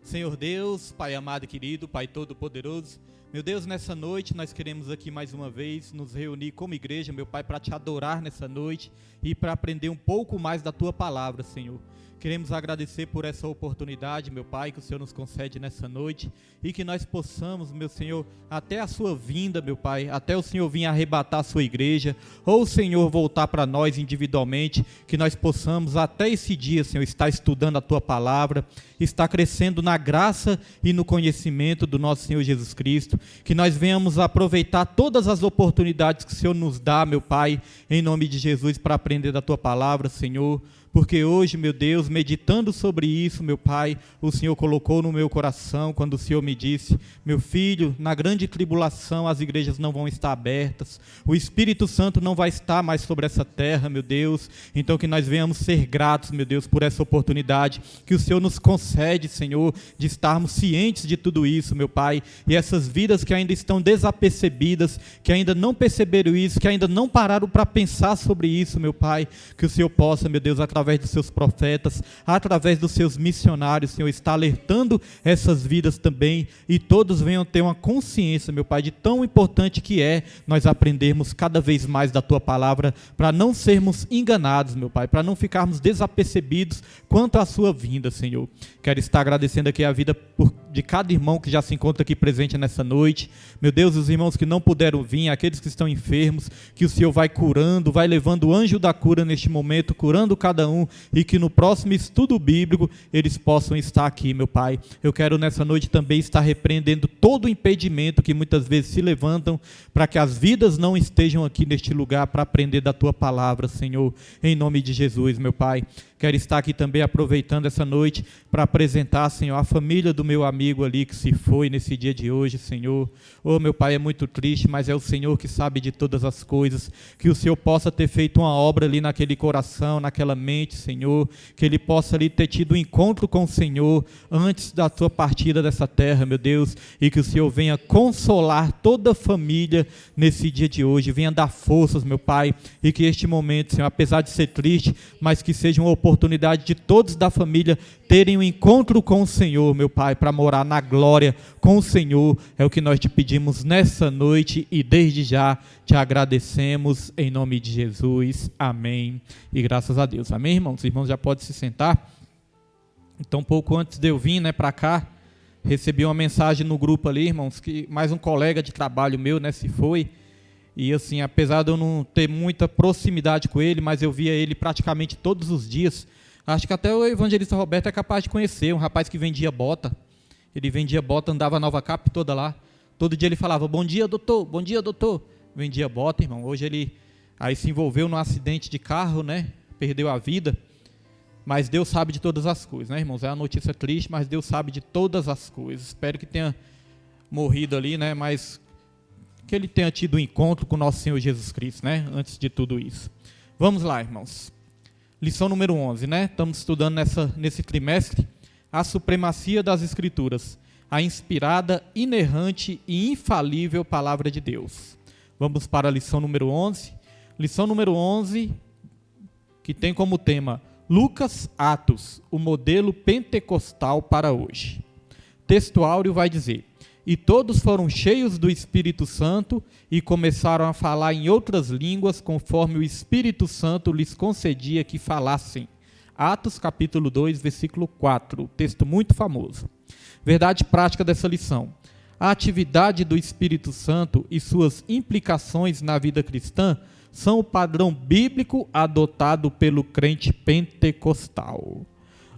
Senhor Deus, Pai amado e querido, Pai todo-poderoso, meu Deus, nessa noite nós queremos aqui mais uma vez nos reunir como igreja, meu Pai, para te adorar nessa noite e para aprender um pouco mais da Tua palavra, Senhor. Queremos agradecer por essa oportunidade, meu Pai, que o Senhor nos concede nessa noite e que nós possamos, meu Senhor, até a sua vinda, meu Pai, até o Senhor vir arrebatar a sua igreja, ou o Senhor voltar para nós individualmente, que nós possamos até esse dia, Senhor, estar estudando a Tua palavra, estar crescendo na graça e no conhecimento do nosso Senhor Jesus Cristo, que nós venhamos aproveitar todas as oportunidades que o Senhor nos dá, meu Pai, em nome de Jesus, para aprender da Tua palavra, Senhor. Porque hoje, meu Deus, meditando sobre isso, meu Pai, o Senhor colocou no meu coração, quando o Senhor me disse: meu filho, na grande tribulação as igrejas não vão estar abertas, o Espírito Santo não vai estar mais sobre essa terra, meu Deus, então que nós venhamos ser gratos, meu Deus, por essa oportunidade que o Senhor nos concede, Senhor, de estarmos cientes de tudo isso, meu Pai, e essas vidas que ainda estão desapercebidas, que ainda não perceberam isso, que ainda não pararam para pensar sobre isso, meu Pai, que o Senhor possa, meu Deus, através dos seus profetas, através dos seus missionários, Senhor, está alertando essas vidas também, e todos venham ter uma consciência, meu Pai, de tão importante que é nós aprendermos cada vez mais da Tua palavra, para não sermos enganados, meu Pai, para não ficarmos desapercebidos quanto à sua vinda, Senhor. Quero estar agradecendo aqui a vida de cada irmão que já se encontra aqui presente nessa noite, meu Deus, os irmãos que não puderam vir, aqueles que estão enfermos, que o Senhor vai curando, vai levando o anjo da cura neste momento, curando cada um, e que no próximo estudo bíblico eles possam estar aqui, meu Pai. Eu quero nessa noite também estar repreendendo todo o impedimento que muitas vezes se levantam para que as vidas não estejam aqui neste lugar para aprender da Tua palavra, Senhor, em nome de Jesus, meu Pai. Quero estar aqui também aproveitando essa noite para apresentar, Senhor, a família do meu amigo ali que se foi nesse dia de hoje, Senhor. Oh, meu Pai, é muito triste, mas é o Senhor que sabe de todas as coisas. Que o Senhor possa ter feito uma obra ali naquele coração, naquela mente, Senhor. Que ele possa ali ter tido um encontro com o Senhor antes da sua partida dessa terra, meu Deus. E que o Senhor venha consolar toda a família nesse dia de hoje. Venha dar forças, meu Pai. E que este momento, Senhor, apesar de ser triste, mas que seja uma oportunidade de todos da família terem um encontro com o Senhor, meu Pai, para morar na glória com o Senhor. É o que nós te pedimos nessa noite e desde já te agradecemos em nome de Jesus. Amém. E graças a Deus. Amém, irmãos? Os irmãos já podem se sentar. Então, pouco antes de eu vir, para cá, recebi uma mensagem no grupo ali, irmãos, que mais um colega de trabalho meu, se foi. E assim, apesar de eu não ter muita proximidade com ele, mas eu via ele praticamente todos os dias. Acho que até o evangelista Roberto é capaz de conhecer, um rapaz que vendia bota. Ele vendia bota, andava a Nova Cap toda lá. Todo dia ele falava: bom dia, doutor, bom dia, doutor. Vendia bota, irmão. Hoje ele aí se envolveu num acidente de carro, perdeu a vida. Mas Deus sabe de todas as coisas, irmãos? É uma notícia triste, mas Deus sabe de todas as coisas. Espero que tenha morrido ali, mas que ele tenha tido um encontro com o nosso Senhor Jesus Cristo, antes de tudo isso. Vamos lá, irmãos. Lição número 11, Estamos estudando nesse trimestre a supremacia das Escrituras, a inspirada, inerrante e infalível Palavra de Deus. Vamos para a lição número 11. Lição número 11, que tem como tema Lucas, Atos, o modelo pentecostal para hoje. Texto áureo vai dizer: e todos foram cheios do Espírito Santo e começaram a falar em outras línguas, conforme o Espírito Santo lhes concedia que falassem. Atos capítulo 2, versículo 4, texto muito famoso. Verdade prática dessa lição: a atividade do Espírito Santo e suas implicações na vida cristã são o padrão bíblico adotado pelo crente pentecostal.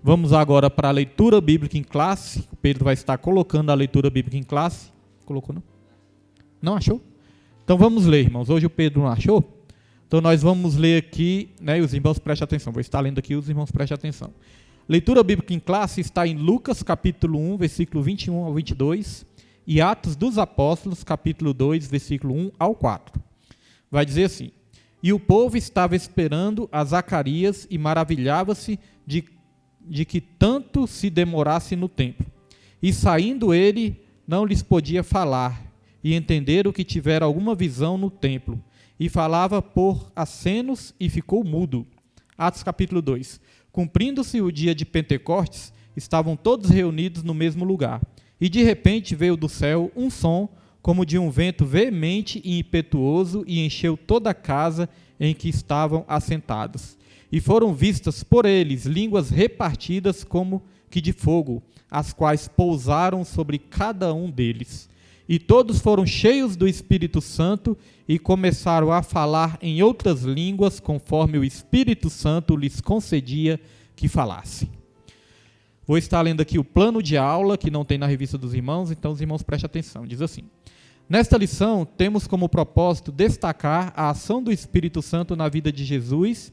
Vamos agora para a leitura bíblica em classe. O Pedro vai estar colocando a leitura bíblica em classe. Colocou, não? Não achou? Então vamos ler, irmãos. Hoje o Pedro não achou? Então nós vamos ler aqui, e os irmãos prestem atenção. Vou estar lendo aqui, os irmãos prestem atenção. Leitura bíblica em classe está em Lucas, capítulo 1, versículo 21 ao 22, e Atos dos Apóstolos, capítulo 2, versículo 1 ao 4. Vai dizer assim: e o povo estava esperando a Zacarias e maravilhava-se de que tanto se demorasse no templo. E saindo ele, não lhes podia falar, e entenderam que tivera alguma visão no templo, e falava por acenos e ficou mudo. Atos capítulo 2. Cumprindo-se o dia de Pentecostes, estavam todos reunidos no mesmo lugar. E de repente veio do céu um som, como de um vento veemente e impetuoso, e encheu toda a casa em que estavam assentados. E foram vistas por eles línguas repartidas como que de fogo, as quais pousaram sobre cada um deles. E todos foram cheios do Espírito Santo e começaram a falar em outras línguas, conforme o Espírito Santo lhes concedia que falassem. Vou estar lendo aqui o plano de aula, que não tem na revista dos irmãos, então os irmãos prestem atenção. Diz assim: nesta lição, temos como propósito destacar a ação do Espírito Santo na vida de Jesus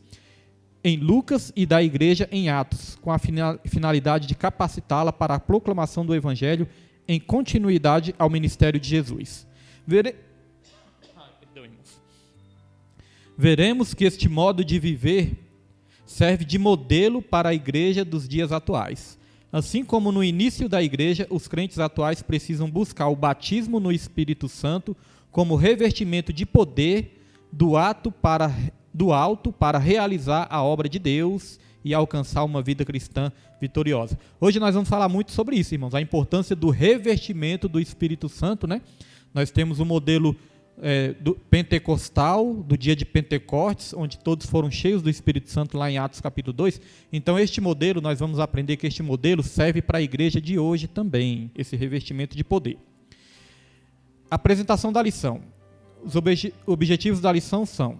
em Lucas e da igreja em Atos, com a finalidade de capacitá-la para a proclamação do Evangelho em continuidade ao ministério de Jesus. Veremos que este modo de viver serve de modelo para a igreja dos dias atuais. Assim como no início da igreja, os crentes atuais precisam buscar o batismo no Espírito Santo como revestimento de poder do alto para realizar a obra de Deus e alcançar uma vida cristã vitoriosa. Hoje nós vamos falar muito sobre isso, irmãos, a importância do revestimento do Espírito Santo, né? Nós temos o modelo do pentecostal, do dia de Pentecostes, onde todos foram cheios do Espírito Santo, lá em Atos capítulo 2. Então este modelo, nós vamos aprender que este modelo serve para a igreja de hoje também, esse revestimento de poder. Apresentação da lição. Os objetivos da lição são: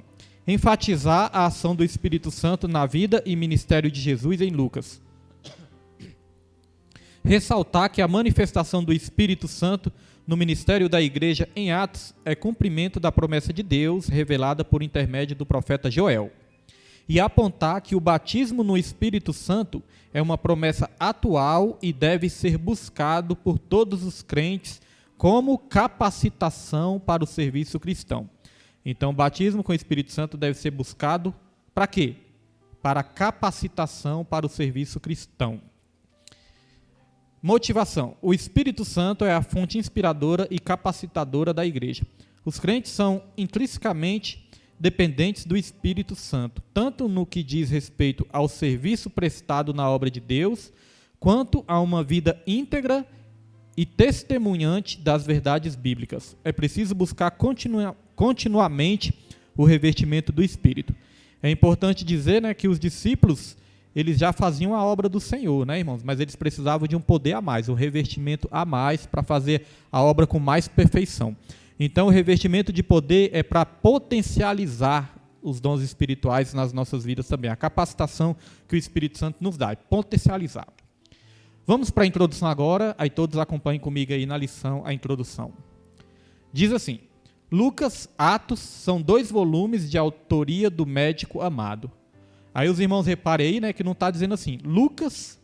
enfatizar a ação do Espírito Santo na vida e ministério de Jesus em Lucas. Ressaltar que a manifestação do Espírito Santo no ministério da igreja em Atos é cumprimento da promessa de Deus revelada por intermédio do profeta Joel. E apontar que o batismo no Espírito Santo é uma promessa atual e deve ser buscado por todos os crentes como capacitação para o serviço cristão. Então, o batismo com o Espírito Santo deve ser buscado para quê? Para capacitação para o serviço cristão. Motivação. O Espírito Santo é a fonte inspiradora e capacitadora da igreja. Os crentes são intrinsecamente dependentes do Espírito Santo, tanto no que diz respeito ao serviço prestado na obra de Deus, quanto a uma vida íntegra e testemunhante das verdades bíblicas. É preciso buscar continuamente o revestimento do Espírito. É importante dizer, né, que os discípulos, eles já faziam a obra do Senhor, né, irmãos? Mas eles precisavam de um poder a mais, um revestimento a mais para fazer a obra com mais perfeição. Então, o revestimento de poder é para potencializar os dons espirituais nas nossas vidas também. A capacitação que o Espírito Santo nos dá, é potencializar. Vamos para a introdução agora, aí todos acompanhem comigo aí na lição a introdução. Diz assim: Lucas, Atos são 2 volumes de autoria do médico amado. Aí os irmãos reparem aí, né, que não está dizendo assim, Lucas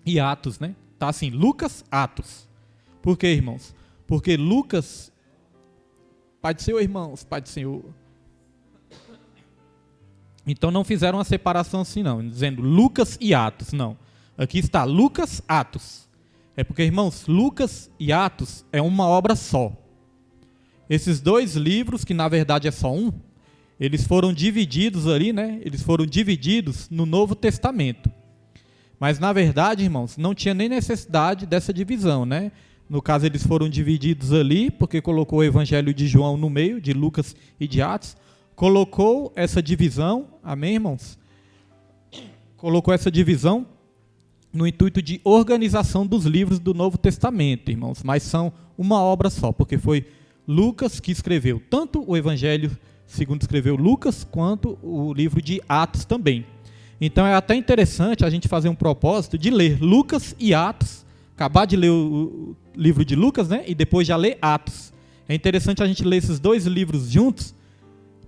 e Atos, né? Está assim, Lucas, Atos. Por quê, irmãos? Porque Lucas, Pai do Senhor, irmãos, Pai do Senhor. Então não fizeram uma separação assim não, dizendo Lucas e Atos, não. Aqui está Lucas, Atos. É porque, irmãos, Lucas e Atos é uma obra só. Esses 2 livros, que na verdade é só um, eles foram divididos ali, né? Eles foram divididos no Novo Testamento. Mas, na verdade, irmãos, não tinha nem necessidade dessa divisão, né? No caso, eles foram divididos ali, porque colocou o Evangelho de João no meio, de Lucas e de Atos. Colocou essa divisão, amém, irmãos? Colocou essa divisão no intuito de organização dos livros do Novo Testamento, irmãos. Mas são uma obra só, porque foi Lucas que escreveu tanto o Evangelho segundo escreveu Lucas, quanto o livro de Atos também. Então é até interessante a gente fazer um propósito de ler Lucas e Atos, acabar de ler o livro de Lucas, né, e depois já ler Atos. É interessante a gente ler esses 2 livros juntos,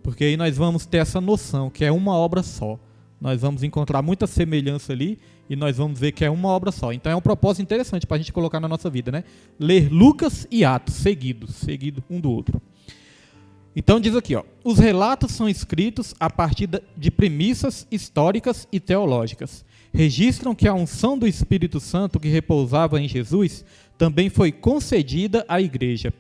porque aí nós vamos ter essa noção que é uma obra só. Nós vamos encontrar muita semelhança ali e nós vamos ver que é uma obra só. Então é um propósito interessante para a gente colocar na nossa vida, né? Ler Lucas e Atos seguido um do outro. Então diz aqui, ó, os relatos são escritos a partir de premissas históricas e teológicas. Registram que a unção do Espírito Santo que repousava em Jesus também foi concedida à igreja.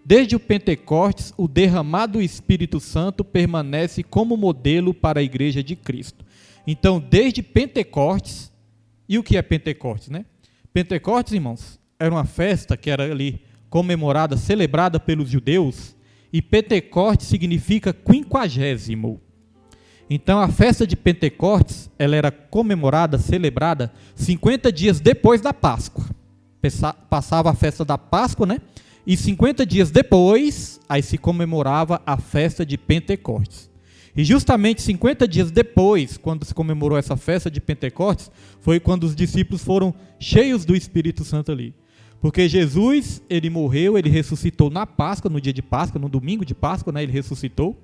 Desde o Pentecostes, o derramado Espírito Santo permanece como modelo para a igreja de Cristo. Então, desde Pentecostes, E o que é Pentecostes, né? Pentecostes, irmãos, era uma festa que era ali comemorada, celebrada pelos judeus, e Pentecostes significa 50º. Então, a festa de Pentecostes, ela era comemorada, celebrada 50 dias depois da Páscoa. Passava a festa da Páscoa, né? E 50 dias depois, aí se comemorava a festa de Pentecostes. E justamente 50 dias depois, quando se comemorou essa festa de Pentecostes, foi quando os discípulos foram cheios do Espírito Santo ali. Porque Jesus, ele morreu, ele ressuscitou na Páscoa, no dia de Páscoa, no domingo de Páscoa, né, ele ressuscitou.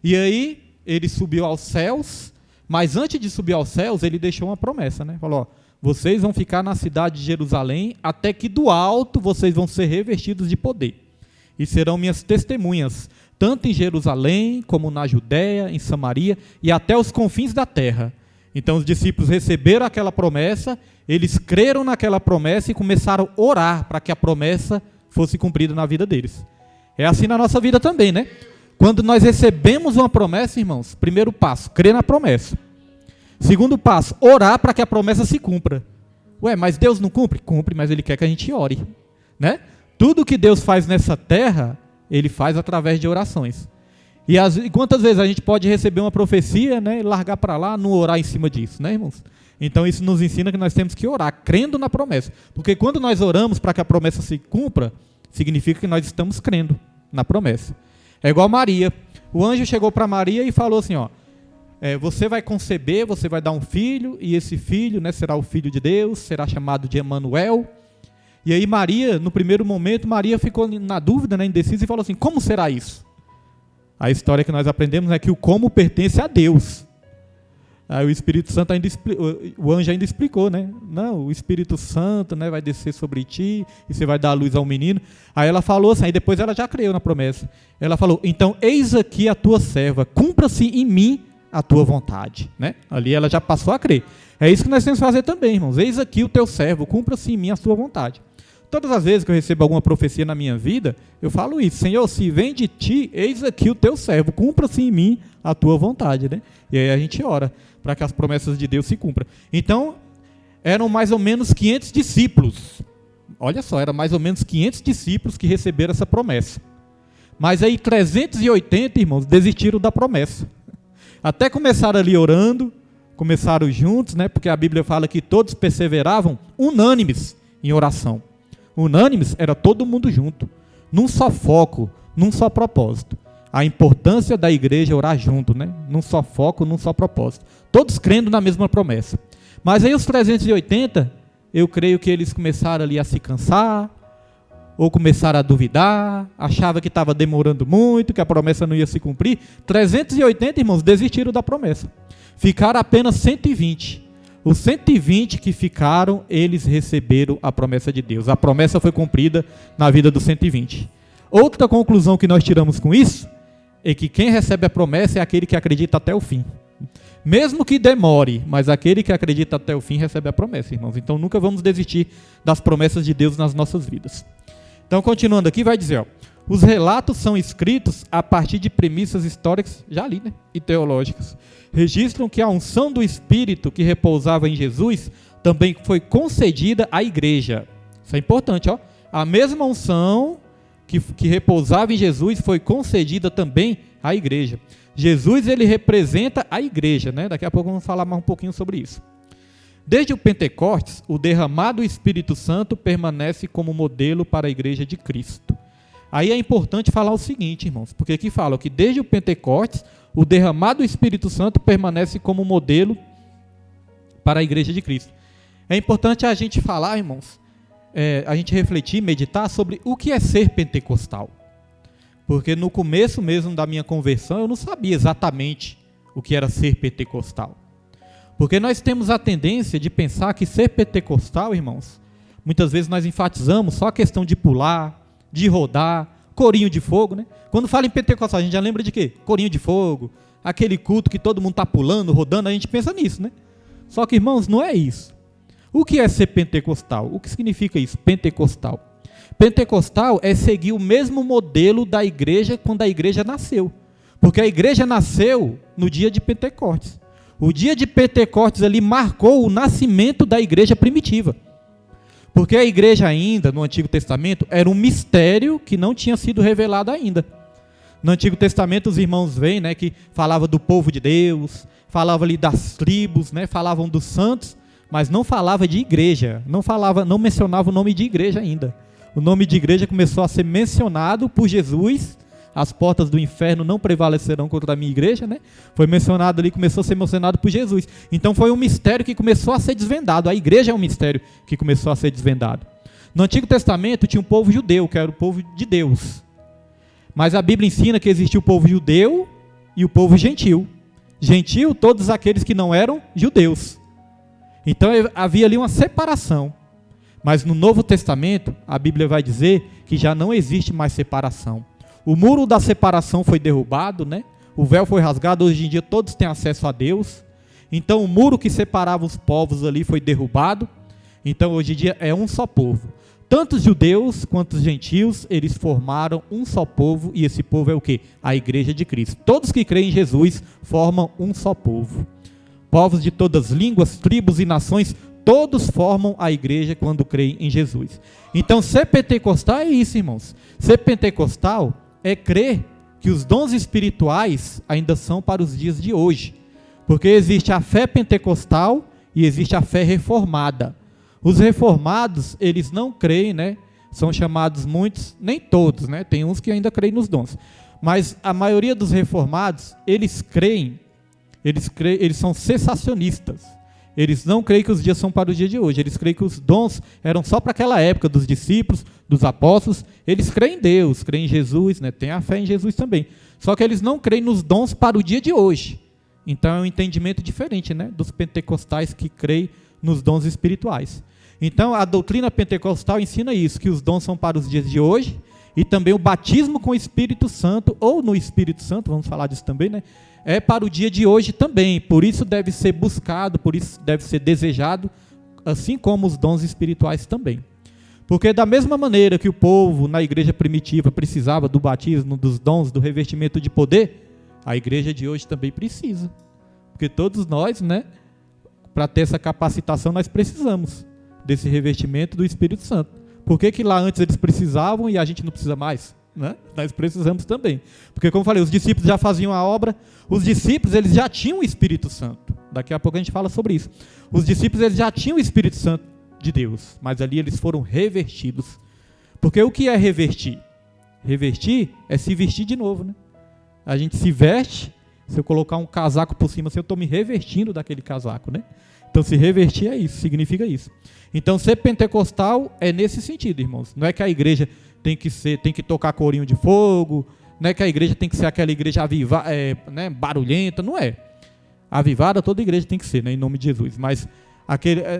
E aí, ele subiu aos céus, mas antes de subir aos céus, ele deixou uma promessa, né? Falou, ó, vocês vão ficar na cidade de Jerusalém, até que do alto vocês vão ser revestidos de poder. E serão minhas testemunhas, tanto em Jerusalém, como na Judéia, em Samaria, e até os confins da terra. Então os discípulos receberam aquela promessa, eles creram naquela promessa e começaram a orar para que a promessa fosse cumprida na vida deles. É assim na nossa vida também, né? Quando nós recebemos uma promessa, irmãos, primeiro passo, crer na promessa. Segundo passo, orar para que a promessa se cumpra. Ué, mas Deus não cumpre? Cumpre, mas Ele quer que a gente ore, né? Tudo que Deus faz nessa terra, Ele faz através de orações. E quantas vezes a gente pode receber uma profecia, né, e largar para lá, não orar em cima disso, né, irmãos? Então isso nos ensina que nós temos que orar, crendo na promessa. Porque quando nós oramos para que a promessa se cumpra, significa que nós estamos crendo na promessa. É igual Maria. O anjo chegou para Maria e falou assim, ó, você vai conceber, você vai dar um filho, e esse filho, né, será o Filho de Deus, será chamado de Emanuel. E aí Maria, no primeiro momento, Maria ficou na dúvida, né, indecisa, e falou assim, como será isso? A história que nós aprendemos é que o como pertence a Deus. Aí o Espírito Santo o anjo ainda explicou, né? Não, o Espírito Santo, né, vai descer sobre ti e você vai dar a luz ao menino. Aí ela falou assim, aí depois ela já creu na promessa. Ela falou, então eis aqui a tua serva, cumpra-se em mim a tua vontade, né? Ali ela já passou a crer. É isso que nós temos que fazer também, irmãos. Eis aqui o teu servo, cumpra-se em mim a sua vontade. Todas as vezes que eu recebo alguma profecia na minha vida, eu falo isso, Senhor, se vem de ti, eis aqui o teu servo, cumpra-se em mim a tua vontade, né? E aí a gente ora para que as promessas de Deus se cumpram. Então, eram mais ou menos 500 discípulos. Olha só, eram mais ou menos 500 discípulos que receberam essa promessa. Mas aí 380, irmãos, desistiram da promessa. Até começaram ali orando, começaram juntos, né? Porque a Bíblia fala que todos perseveravam unânimes em oração. Unânimes era todo mundo junto, num só foco, num só propósito. A importância da igreja orar junto, né? Num só foco, num só propósito. Todos crendo na mesma promessa. Mas aí os 380, eu creio que eles começaram ali a se cansar, ou começaram a duvidar, achavam que estava demorando muito, que a promessa não ia se cumprir. 380, irmãos, desistiram da promessa. Ficaram apenas 120. Os 120 que ficaram, eles receberam a promessa de Deus. A promessa foi cumprida na vida dos 120. Outra conclusão que nós tiramos com isso é que quem recebe a promessa é aquele que acredita até o fim. Mesmo que demore, mas aquele que acredita até o fim recebe a promessa, irmãos. Então nunca vamos desistir das promessas de Deus nas nossas vidas. Então, continuando aqui, vai dizer, ó, os relatos são escritos a partir de premissas históricas, já li, né, e teológicas. Registram que a unção do Espírito que repousava em Jesus também foi concedida à igreja. Isso é importante, ó. A mesma unção que repousava em Jesus foi concedida também à igreja. Jesus, ele representa a igreja, né? Daqui a pouco vamos falar mais um pouquinho sobre isso. Desde o Pentecostes, o derramado Espírito Santo permanece como modelo para a igreja de Cristo. Aí é importante falar o seguinte, irmãos, porque aqui fala que desde o Pentecostes, o derramado Espírito Santo permanece como modelo para a igreja de Cristo. É importante a gente falar, irmãos, a gente refletir, meditar sobre o que é ser pentecostal. Porque no começo mesmo da minha conversão, eu não sabia exatamente o que era ser pentecostal. Porque nós temos a tendência de pensar que ser pentecostal, irmãos, muitas vezes nós enfatizamos só a questão de pular, de rodar, corinho de fogo, né? Quando fala em pentecostal, a gente já lembra de quê? Corinho de fogo, aquele culto que todo mundo está pulando, rodando, a gente pensa nisso, né? Só que, irmãos, não é isso. O que é ser pentecostal? O que significa isso, pentecostal? Pentecostal é seguir o mesmo modelo da igreja quando a igreja nasceu. Porque a igreja nasceu no dia de Pentecostes. O dia de Pentecostes ali marcou o nascimento da igreja primitiva. Porque a igreja ainda, no Antigo Testamento, era um mistério que não tinha sido revelado ainda. No Antigo Testamento os irmãos veem, né, que falava do povo de Deus, falava ali das tribos, né, falavam dos santos, mas não falava de igreja, não mencionava o nome de igreja ainda. O nome de igreja começou a ser mencionado por Jesus. As portas do inferno não prevalecerão contra a minha igreja, né? Foi mencionado ali, começou a ser mencionado por Jesus. Então foi um mistério que começou a ser desvendado. A igreja é um mistério que começou a ser desvendado. No Antigo Testamento tinha um povo judeu, que era o povo de Deus. Mas a Bíblia ensina que existia o povo judeu e o povo gentil. Gentil, todos aqueles que não eram judeus. Então havia ali uma separação. Mas no Novo Testamento, a Bíblia vai dizer que já não existe mais separação. O muro da separação foi derrubado, né? O véu foi rasgado, hoje em dia todos têm acesso a Deus. Então o muro que separava os povos ali foi derrubado. Então hoje em dia é um só povo. Tanto os judeus quanto os gentios, eles formaram um só povo, e esse povo é o quê? A igreja de Cristo. Todos que creem em Jesus formam um só povo. Povos de todas as línguas, tribos e nações, todos formam a igreja quando creem em Jesus. Então ser pentecostal é isso, irmãos. Ser pentecostal é crer que os dons espirituais ainda são para os dias de hoje. Porque existe a fé pentecostal e existe a fé reformada. Os reformados, eles não creem, né? São chamados muitos, nem todos, né? Tem uns que ainda creem nos dons. Mas a maioria dos reformados, eles são cessacionistas. Eles não creem que os dias são para o dia de hoje. Eles creem que os dons eram só para aquela época dos discípulos, dos apóstolos. Eles creem em Deus, creem em Jesus, né? Tem a fé em Jesus também. Só que eles não creem nos dons para o dia de hoje. Então é um entendimento diferente, né? Dos pentecostais que creem nos dons espirituais. Então a doutrina pentecostal ensina isso, que os dons são para os dias de hoje, e também o batismo com o Espírito Santo, ou no Espírito Santo, vamos falar disso também, né? É para o dia de hoje também, por isso deve ser buscado, por isso deve ser desejado, assim como os dons espirituais também. Porque da mesma maneira que o povo na igreja primitiva precisava do batismo, dos dons, do revestimento de poder, a igreja de hoje também precisa. Porque todos nós, né, para ter essa capacitação, nós precisamos desse revestimento do Espírito Santo. Por que lá antes eles precisavam e a gente não precisa mais? Né? Nós precisamos também. Porque, como eu falei, os discípulos já faziam a obra, os discípulos eles já tinham o Espírito Santo. Daqui a pouco a gente fala sobre isso. Os discípulos eles já tinham o Espírito Santo de Deus, mas ali eles foram revestidos. Porque o que é revestir? Revestir é se vestir de novo, né? A gente se veste, se eu colocar um casaco por cima, assim, eu estou me revestindo daquele casaco, né? Então se revestir é isso, significa isso. Então ser pentecostal é nesse sentido, irmãos. Não é que a igreja tem que tocar corinho de fogo, não é que a igreja tem que ser aquela igreja né, barulhenta, não é. Avivada toda igreja tem que ser, né, em nome de Jesus, mas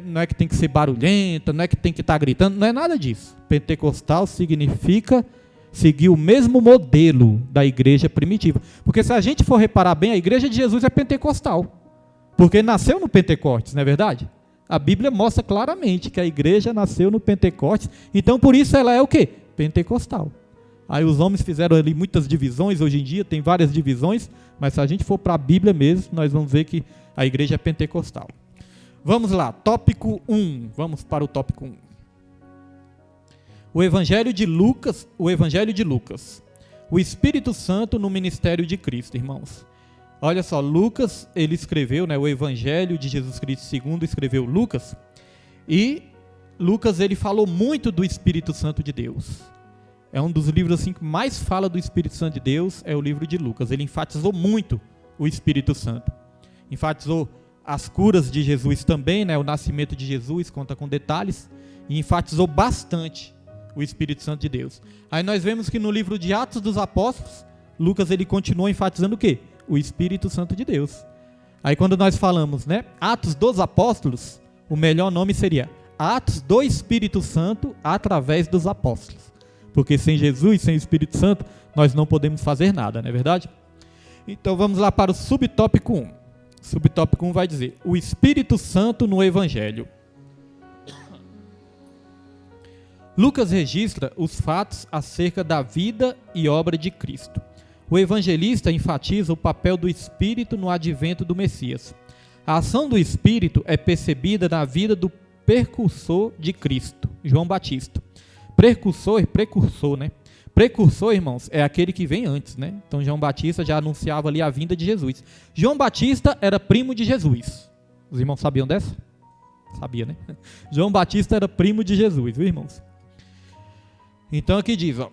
não é que tem que ser barulhenta, não é que tem que estar gritando, não é nada disso. Pentecostal significa seguir o mesmo modelo da igreja primitiva. Porque se a gente for reparar bem, a igreja de Jesus é pentecostal. Porque nasceu no Pentecostes, não é verdade? A Bíblia mostra claramente que a igreja nasceu no Pentecostes, então por isso ela é o quê? Pentecostal. Aí os homens fizeram ali muitas divisões, hoje em dia tem várias divisões, mas se a gente for para a Bíblia mesmo, nós vamos ver que a igreja é pentecostal. Vamos lá, tópico 1, vamos para o tópico 1. O Evangelho de Lucas, o Espírito Santo no ministério de Cristo, irmãos. Olha só, Lucas, ele escreveu, né, o Evangelho de Jesus Cristo segundo escreveu Lucas, e Lucas ele falou muito do Espírito Santo de Deus. É um dos livros assim que mais fala do Espírito Santo de Deus, é o livro de Lucas. Ele enfatizou muito o Espírito Santo. Enfatizou as curas de Jesus também, né, o nascimento de Jesus, conta com detalhes, e enfatizou bastante o Espírito Santo de Deus. Aí nós vemos que no livro de Atos dos Apóstolos, Lucas ele continua enfatizando o quê? O Espírito Santo de Deus. Aí quando nós falamos, né, Atos dos Apóstolos, o melhor nome seria Atos do Espírito Santo através dos apóstolos. Porque sem Jesus, sem o Espírito Santo, nós não podemos fazer nada, não é verdade? Então vamos lá para o subtópico 1. Subtópico 1 vai dizer, o Espírito Santo no Evangelho. Lucas registra os fatos acerca da vida e obra de Cristo. O evangelista enfatiza o papel do Espírito no advento do Messias. A ação do Espírito é percebida na vida do precursor de Cristo, João Batista. Precursor, né? Precursor, irmãos, é aquele que vem antes, né? Então João Batista já anunciava ali a vinda de Jesus. João Batista era primo de Jesus. Os irmãos sabiam dessa? Sabia, né? João Batista era primo de Jesus, viu, irmãos? Então aqui diz, ó.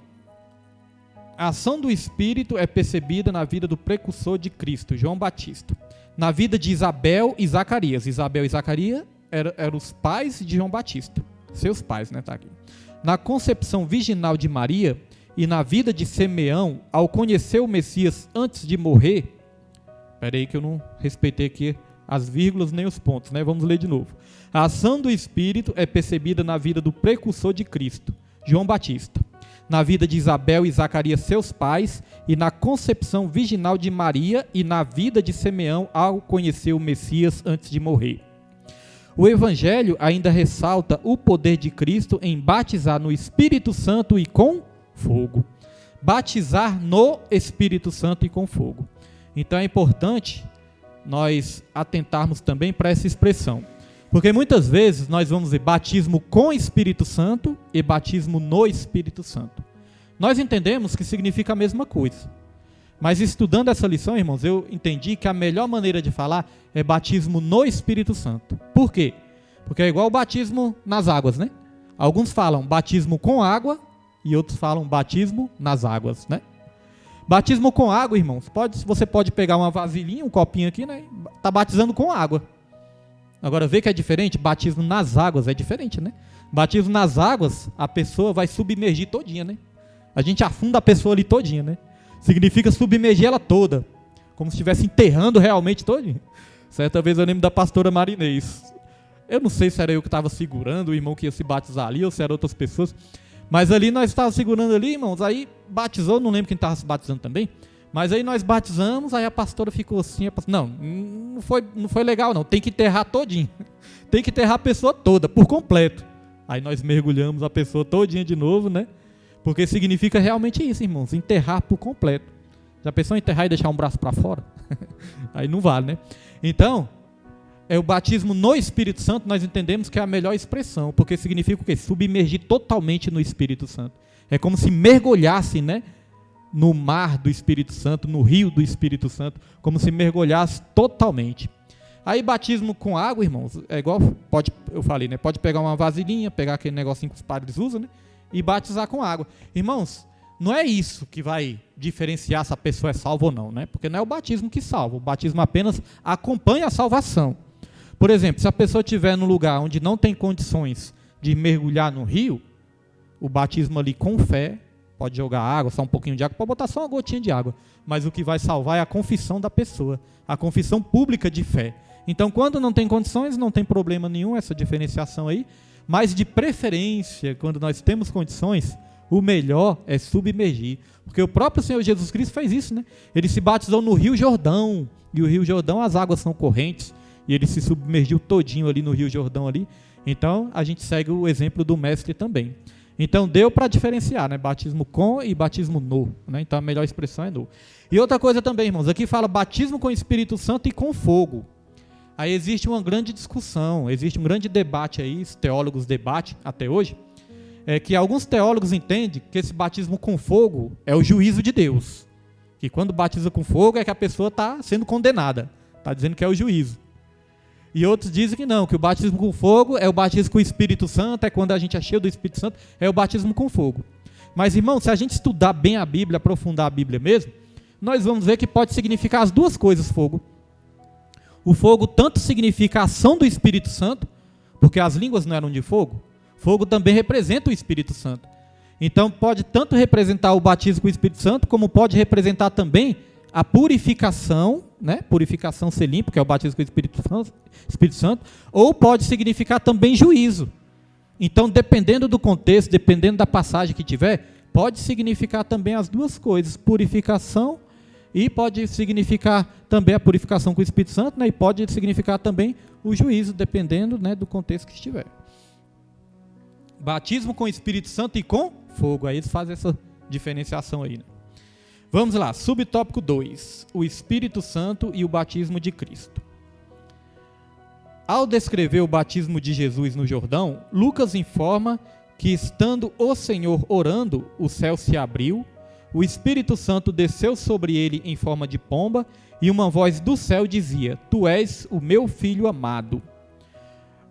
A ação do Espírito é percebida na vida do precursor de Cristo, João Batista. Na vida de Isabel e Zacarias. Isabel e Zacarias eram os pais de João Batista. Seus pais, né? Tá aqui. Na concepção virginal de Maria e na vida de Simeão, ao conhecer o Messias antes de morrer. Espera aí que eu não respeitei aqui as vírgulas nem os pontos, né? Vamos ler de novo. A ação do Espírito é percebida na vida do precursor de Cristo, João Batista. Na vida de Isabel e Zacarias, seus pais, e na concepção virginal de Maria e na vida de Simeão ao conhecer o Messias antes de morrer. O Evangelho ainda ressalta o poder de Cristo em batizar no Espírito Santo e com fogo. Batizar no Espírito Santo e com fogo. Então é importante nós atentarmos também para essa expressão. Porque muitas vezes nós vamos ver batismo com Espírito Santo e batismo no Espírito Santo. Nós entendemos que significa a mesma coisa. Mas estudando essa lição, irmãos, eu entendi que a melhor maneira de falar é batismo no Espírito Santo. Por quê? Porque é igual o batismo nas águas, né? Alguns falam batismo com água e outros falam batismo nas águas, né? Batismo com água, irmãos, você pode pegar uma vasilhinha, um copinho aqui, né? Tá batizando com água. Agora, vê que é diferente? Batismo nas águas é diferente, né? Batismo nas águas, a pessoa vai submergir todinha, né? A gente afunda a pessoa ali todinha, né? Significa submergir ela toda, como se estivesse enterrando realmente todinha. Certa vez eu lembro da pastora Marinês. Eu não sei se era eu que estava segurando, o irmão que ia se batizar ali, ou se eram outras pessoas. Mas ali nós estávamos segurando ali, irmãos, aí batizou, não lembro quem estava se batizando também. Mas aí nós batizamos, aí a pastora ficou assim, não foi legal não, tem que enterrar todinho. Tem que enterrar a pessoa toda, por completo. Aí nós mergulhamos a pessoa todinha de novo, né? Porque significa realmente isso, irmãos, enterrar por completo. Já pensou em enterrar e deixar um braço para fora? Aí não vale, né? Então, o batismo no Espírito Santo, nós entendemos que é a melhor expressão, porque significa o quê? Submergir totalmente no Espírito Santo. É como se mergulhasse, né? No mar do Espírito Santo, no rio do Espírito Santo, como se mergulhasse totalmente. Aí batismo com água, irmãos, é igual, eu falei, né? Pode pegar uma vasilhinha, pegar aquele negocinho que os padres usam, né? E batizar com água. Irmãos, não é isso que vai diferenciar se a pessoa é salva ou não, né? Porque não é o batismo que salva, o batismo apenas acompanha a salvação. Por exemplo, se a pessoa estiver num lugar onde não tem condições de mergulhar no rio, o batismo ali com fé, pode jogar água, só um pouquinho de água, pode botar só uma gotinha de água. Mas o que vai salvar é a confissão da pessoa, a confissão pública de fé. Então, quando não tem condições, não tem problema nenhum essa diferenciação aí. Mas, de preferência, quando nós temos condições, o melhor é submergir. Porque o próprio Senhor Jesus Cristo fez isso, né? Ele se batizou no Rio Jordão. E o Rio Jordão, as águas são correntes. E ele se submergiu todinho ali no Rio Jordão ali. Então, a gente segue o exemplo do mestre também. Então, deu para diferenciar, né? Batismo com e batismo no, né? Então, a melhor expressão é no. E outra coisa também, irmãos, aqui fala batismo com o Espírito Santo e com fogo. Aí existe uma grande discussão, existe um grande debate aí, os teólogos debatem até hoje, que alguns teólogos entendem que esse batismo com fogo é o juízo de Deus. Que quando batiza com fogo é que a pessoa está sendo condenada, está dizendo que é o juízo. E outros dizem que não, que o batismo com fogo é o batismo com o Espírito Santo, é quando a gente é cheio do Espírito Santo, é o batismo com fogo. Mas, irmão, se a gente estudar bem a Bíblia, aprofundar a Bíblia mesmo, nós vamos ver que pode significar as duas coisas, fogo. O fogo tanto significa a ação do Espírito Santo, porque as línguas não eram de fogo, fogo também representa o Espírito Santo. Então, pode tanto representar o batismo com o Espírito Santo, como pode representar também a purificação, né? Purificação ser limpo, que é o batismo com o Espírito Santo, ou pode significar também juízo. Então, dependendo do contexto, dependendo da passagem que tiver, pode significar também as duas coisas, purificação, e pode significar também a purificação com o Espírito Santo, né? E pode significar também o juízo, dependendo, né, do contexto que estiver. Batismo com o Espírito Santo e com fogo, aí eles fazem essa diferenciação aí, né? Vamos lá, subtópico 2, o Espírito Santo e o batismo de Cristo. Ao descrever o batismo de Jesus no Jordão, Lucas informa que, estando o Senhor orando, o céu se abriu, o Espírito Santo desceu sobre ele em forma de pomba, e uma voz do céu dizia: Tu és o meu filho amado.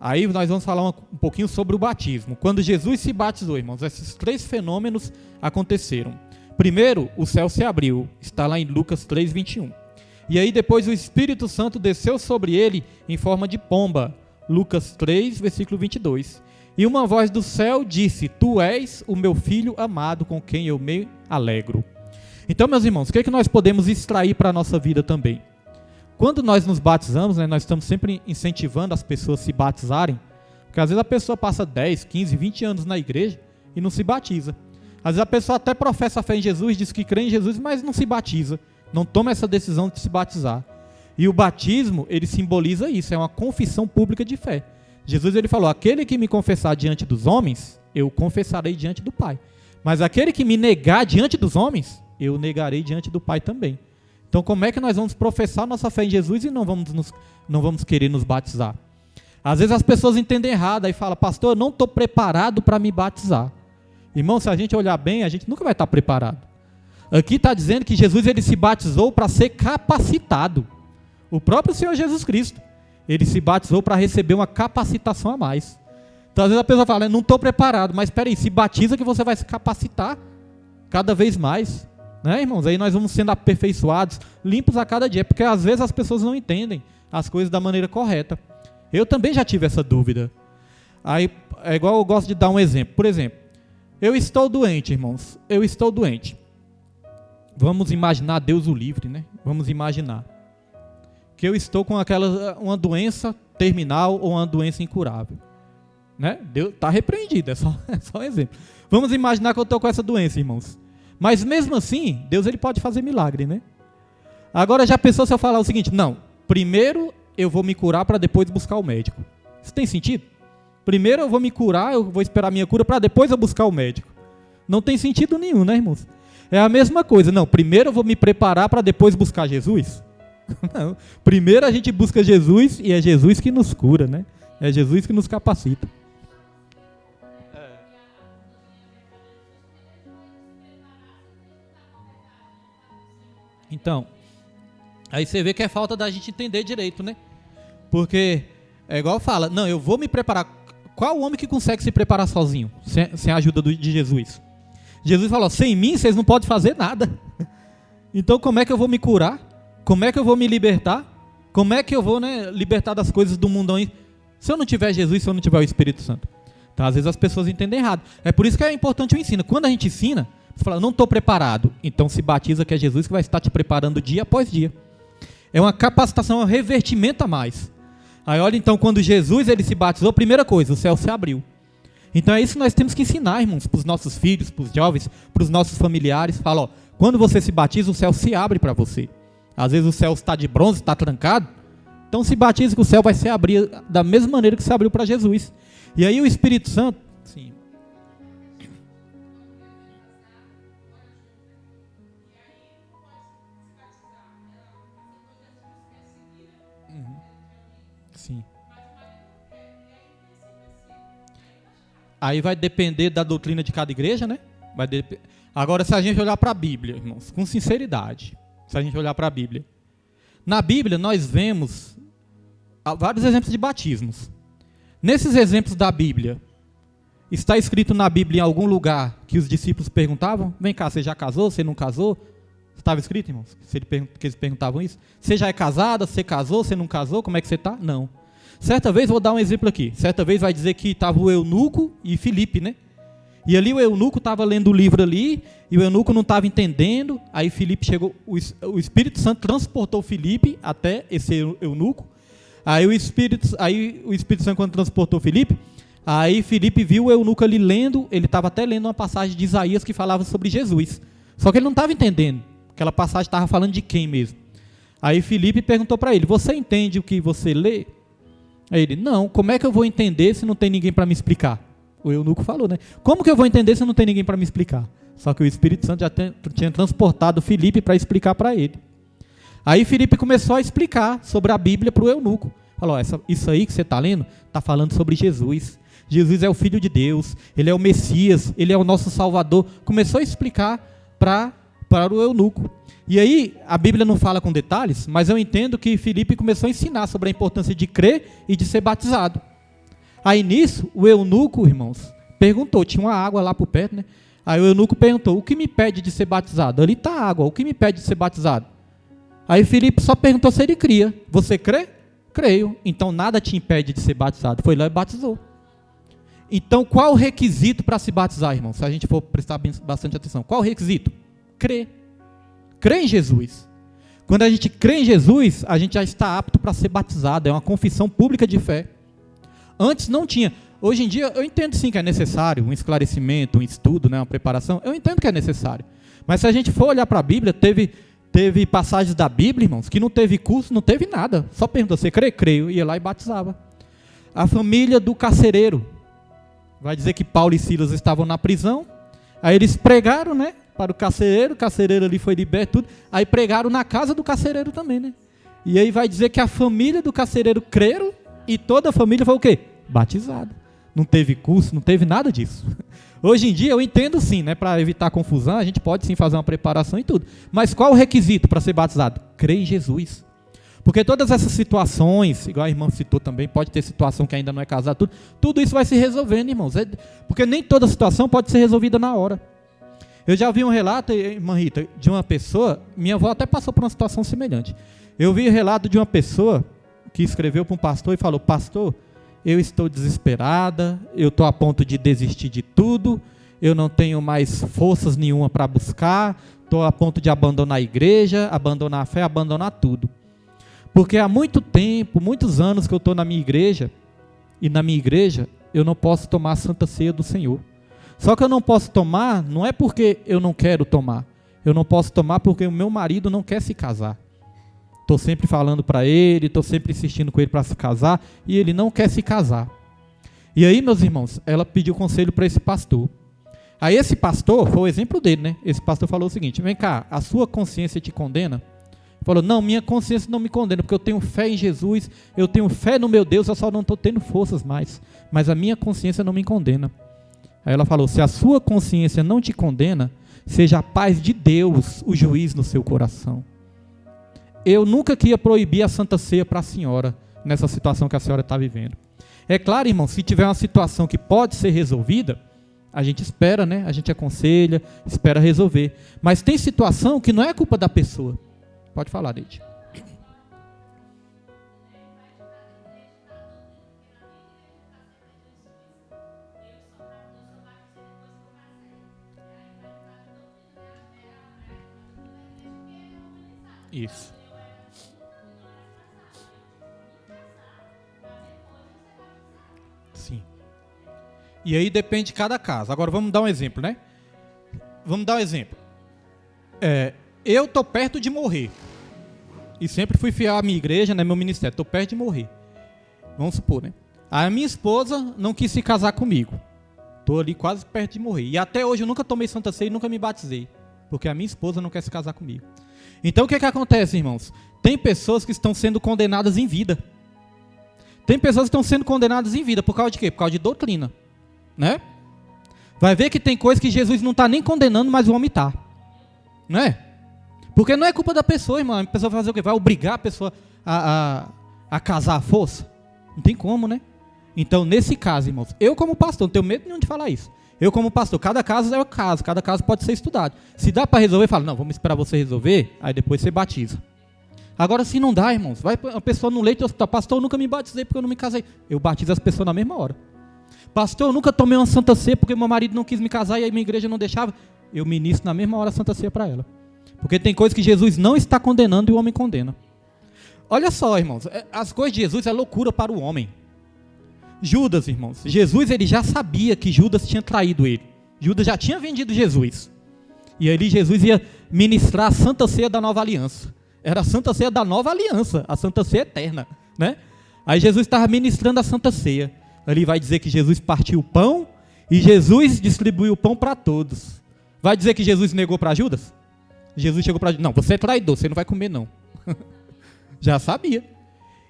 Aí nós vamos falar um pouquinho sobre o batismo. Quando Jesus se batizou, irmãos, esses 3 fenômenos aconteceram. Primeiro, o céu se abriu, está lá em Lucas 3:21. E aí depois o Espírito Santo desceu sobre ele em forma de pomba, Lucas 3, versículo 22. E uma voz do céu disse: Tu és o meu filho amado, com quem eu me alegro. Então, meus irmãos, o que é que nós podemos extrair para a nossa vida também? Quando nós nos batizamos, né, nós estamos sempre incentivando as pessoas a se batizarem, porque às vezes a pessoa passa 10, 15, 20 anos na igreja e não se batiza. Às vezes a pessoa até professa a fé em Jesus, diz que crê em Jesus, mas não se batiza, não toma essa decisão de se batizar. E o batismo, ele simboliza isso, é uma confissão pública de fé. Jesus, ele falou: aquele que me confessar diante dos homens, eu confessarei diante do Pai. Mas aquele que me negar diante dos homens, eu negarei diante do Pai também. Então, como é que nós vamos professar nossa fé em Jesus e não vamos querer nos batizar? Às vezes as pessoas entendem errado e falam: pastor, eu não estou preparado para me batizar. Irmão, se a gente olhar bem, a gente nunca vai estar preparado. Aqui está dizendo que Jesus, ele se batizou para ser capacitado. O próprio Senhor Jesus Cristo, ele se batizou para receber uma capacitação a mais. Então, às vezes a pessoa fala: não estou preparado, mas espera aí, se batiza que você vai se capacitar cada vez mais. Né, irmãos? Aí nós vamos sendo aperfeiçoados, limpos a cada dia, porque às vezes as pessoas não entendem as coisas da maneira correta. Eu também já tive essa dúvida. Aí, é igual, eu gosto de dar um exemplo. Por exemplo, eu estou doente, irmãos. Eu estou doente. Vamos imaginar, Deus o livre, né? Vamos imaginar que eu estou com uma doença terminal ou uma doença incurável. Né? Deus está repreendido, é só um exemplo. Vamos imaginar que eu estou com essa doença, irmãos. Mas mesmo assim, Deus, ele pode fazer milagre, né? Agora, já pensou se eu falar o seguinte: não, primeiro eu vou me curar para depois buscar o médico. Isso tem sentido? Primeiro eu vou me curar, eu vou esperar a minha cura para depois eu buscar o médico. Não tem sentido nenhum, né, irmãos? É a mesma coisa. Não, primeiro eu vou me preparar para depois buscar Jesus. Não, primeiro a gente busca Jesus e é Jesus que nos cura, né? É Jesus que nos capacita. Então, aí você vê que é falta da gente entender direito, né? Porque é igual fala: não, eu vou me preparar. Qual homem que consegue se preparar sozinho, sem a ajuda de Jesus? Jesus falou: sem mim vocês não podem fazer nada. Então como é que eu vou me curar? Como é que eu vou me libertar? Como é que eu vou, né, libertar das coisas do mundão aí, se eu não tiver Jesus, se eu não tiver o Espírito Santo? Então às vezes as pessoas entendem errado. É por isso que é importante o ensino. Quando a gente ensina, você fala: não estou preparado. Então se batiza, que é Jesus que vai estar te preparando dia após dia. É uma capacitação, é um revertimento a mais. Aí olha, então, quando Jesus, ele se batizou, primeira coisa, o céu se abriu. Então é isso que nós temos que ensinar, irmãos, para os nossos filhos, para os jovens, para os nossos familiares. Fala: ó, quando você se batiza, o céu se abre para você. Às vezes o céu está de bronze, está trancado. Então se batiza que o céu vai se abrir da mesma maneira que se abriu para Jesus. E aí o Espírito Santo... Sim. Sim. Aí vai depender da doutrina de cada igreja, né? Agora, se a gente olhar para a Bíblia, irmãos, com sinceridade, se a gente olhar para a Bíblia, na Bíblia nós vemos vários exemplos de batismos. Nesses exemplos da Bíblia, está escrito na Bíblia em algum lugar que os discípulos perguntavam: vem cá, você já casou, você não casou? Estava escrito, irmãos, que eles perguntavam isso? Você já é casada, você casou, você não casou, como é que você está? Não. Certa vez, vou dar um exemplo aqui, certa vez vai dizer que estava o eunuco e Filipe, né? E ali o eunuco estava lendo o livro ali, e o eunuco não estava entendendo, aí Filipe chegou, o Espírito Santo transportou Filipe até esse eunuco, aí o Espírito Santo, quando transportou Filipe, aí Filipe viu o eunuco ali lendo, ele estava até lendo uma passagem de Isaías que falava sobre Jesus, só que ele não estava entendendo, aquela passagem estava falando de quem mesmo. Aí Filipe perguntou para ele: você entende o que você lê? Aí ele: não, como é que eu vou entender se não tem ninguém para me explicar? O eunuco falou, né? Como que eu vou entender se não tem ninguém para me explicar? Só que o Espírito Santo já tinha transportado Filipe para explicar para ele. Aí Filipe começou a explicar sobre a Bíblia para o eunuco. Falou, isso aí que você está lendo, está falando sobre Jesus. Jesus é o Filho de Deus, Ele é o Messias, Ele é o nosso Salvador. Começou a explicar para o eunuco. E aí, a Bíblia não fala com detalhes, mas eu entendo que Filipe começou a ensinar sobre a importância de crer e de ser batizado. Aí nisso, o eunuco, irmãos, perguntou, tinha uma água lá por perto, né? Aí o eunuco perguntou, o que me pede de ser batizado? Ali está a água, o que me pede de ser batizado? Aí Filipe só perguntou se ele cria. Você crê? Creio. Então nada te impede de ser batizado. Foi lá e batizou. Então qual o requisito para se batizar, irmão? Se a gente for prestar bastante atenção. Qual o requisito? Crer. Crer em Jesus. Quando a gente crê em Jesus, a gente já está apto para ser batizado. É uma confissão pública de fé. Antes não tinha. Hoje em dia eu entendo sim que é necessário um esclarecimento, um estudo, né, uma preparação. Eu entendo que é necessário. Mas se a gente for olhar para a Bíblia, teve passagens da Bíblia, irmãos, que não teve curso, não teve nada. Só perguntou, você crê? Creio. Ia lá e batizava. A família do carcereiro. Vai dizer que Paulo e Silas estavam na prisão. Aí eles pregaram, né, para o carcereiro ali foi liberto, tudo. Aí pregaram na casa do carcereiro também, né? E aí vai dizer que a família do carcereiro creram e toda a família foi o quê? Batizada. Não teve curso, não teve nada disso. Hoje em dia eu entendo sim, né, para evitar confusão, a gente pode sim fazer uma preparação e tudo. Mas qual o requisito para ser batizado? Crer em Jesus. Porque todas essas situações, igual a irmã citou também, pode ter situação que ainda não é casada, tudo isso vai se resolvendo, irmãos. Porque nem toda situação pode ser resolvida na hora. Eu já vi um relato, irmã Rita, de uma pessoa, minha avó até passou por uma situação semelhante. Eu vi um relato de uma pessoa que escreveu para um pastor e falou, pastor, eu estou desesperada, eu estou a ponto de desistir de tudo, eu não tenho mais forças nenhuma para buscar, estou a ponto de abandonar a igreja, abandonar a fé, abandonar tudo. Porque há muito tempo, muitos anos que eu estou na minha igreja, e na minha igreja eu não posso tomar a Santa Ceia do Senhor. Só que eu não posso tomar, não é porque eu não quero tomar, eu não posso tomar porque o meu marido não quer se casar. Estou sempre falando para ele, estou sempre insistindo com ele para se casar, e ele não quer se casar. E aí, meus irmãos, ela pediu conselho para esse pastor. Aí esse pastor, foi o exemplo dele, né? Esse pastor falou o seguinte, vem cá, a sua consciência te condena? Ele falou, não, minha consciência não me condena, porque eu tenho fé em Jesus, eu tenho fé no meu Deus, eu só não estou tendo forças mais, mas a minha consciência não me condena. Aí ela falou, se a sua consciência não te condena, seja a paz de Deus o juiz no seu coração. Eu nunca queria proibir a Santa Ceia para a senhora, nessa situação que a senhora está vivendo. É claro, irmão, se tiver uma situação que pode ser resolvida, a gente espera, né? A gente aconselha, espera resolver. Mas tem situação que não é culpa da pessoa. Pode falar, Neide. Isso. Sim. E aí depende de cada caso. Agora vamos dar um exemplo, né? Vamos dar um exemplo. Eu estou perto de morrer. E sempre fui fiel à minha igreja, né, meu ministério. Estou perto de morrer. Vamos supor, né? A minha esposa não quis se casar comigo. Estou ali quase perto de morrer. E até hoje eu nunca tomei Santa Ceia e nunca me batizei. Porque a minha esposa não quer se casar comigo. Então o que acontece, irmãos? Tem pessoas que estão sendo condenadas em vida. Tem pessoas que estão sendo condenadas em vida. Por causa de quê? Por causa de doutrina. Né? Vai ver que tem coisa que Jesus não está nem condenando, mas o homem está. Não é? Porque não é culpa da pessoa, irmão. A pessoa vai fazer o quê? Vai obrigar a pessoa a casar à força? Não tem como, né? Então, nesse caso, irmãos, eu como pastor, não tenho medo nenhum de falar isso. Eu como pastor, cada caso é um caso, cada caso pode ser estudado. Se dá para resolver, fala, não, vamos esperar você resolver, aí depois você batiza. Agora, se não dá, irmãos, vai a pessoa no leito do hospital, pastor, eu nunca me batizei porque eu não me casei. Eu batizo as pessoas na mesma hora. Pastor, eu nunca tomei uma Santa Ceia porque meu marido não quis me casar e aí minha igreja não deixava. Eu ministro na mesma hora a Santa Ceia para ela. Porque tem coisas que Jesus não está condenando e o homem condena. Olha só, irmãos, as coisas de Jesus é loucura para o homem. Judas, irmãos, Jesus ele já sabia que Judas tinha traído ele. Judas já tinha vendido Jesus. E ali Jesus ia ministrar a Santa Ceia da Nova Aliança. Era a Santa Ceia da Nova Aliança, a Santa Ceia eterna, né? Aí Jesus estava ministrando a Santa Ceia. Ali vai dizer que Jesus partiu o pão e Jesus distribuiu o pão para todos. Vai dizer que Jesus negou para Judas? Jesus chegou para Judas, não, você é traidor, você não vai comer não. Já sabia.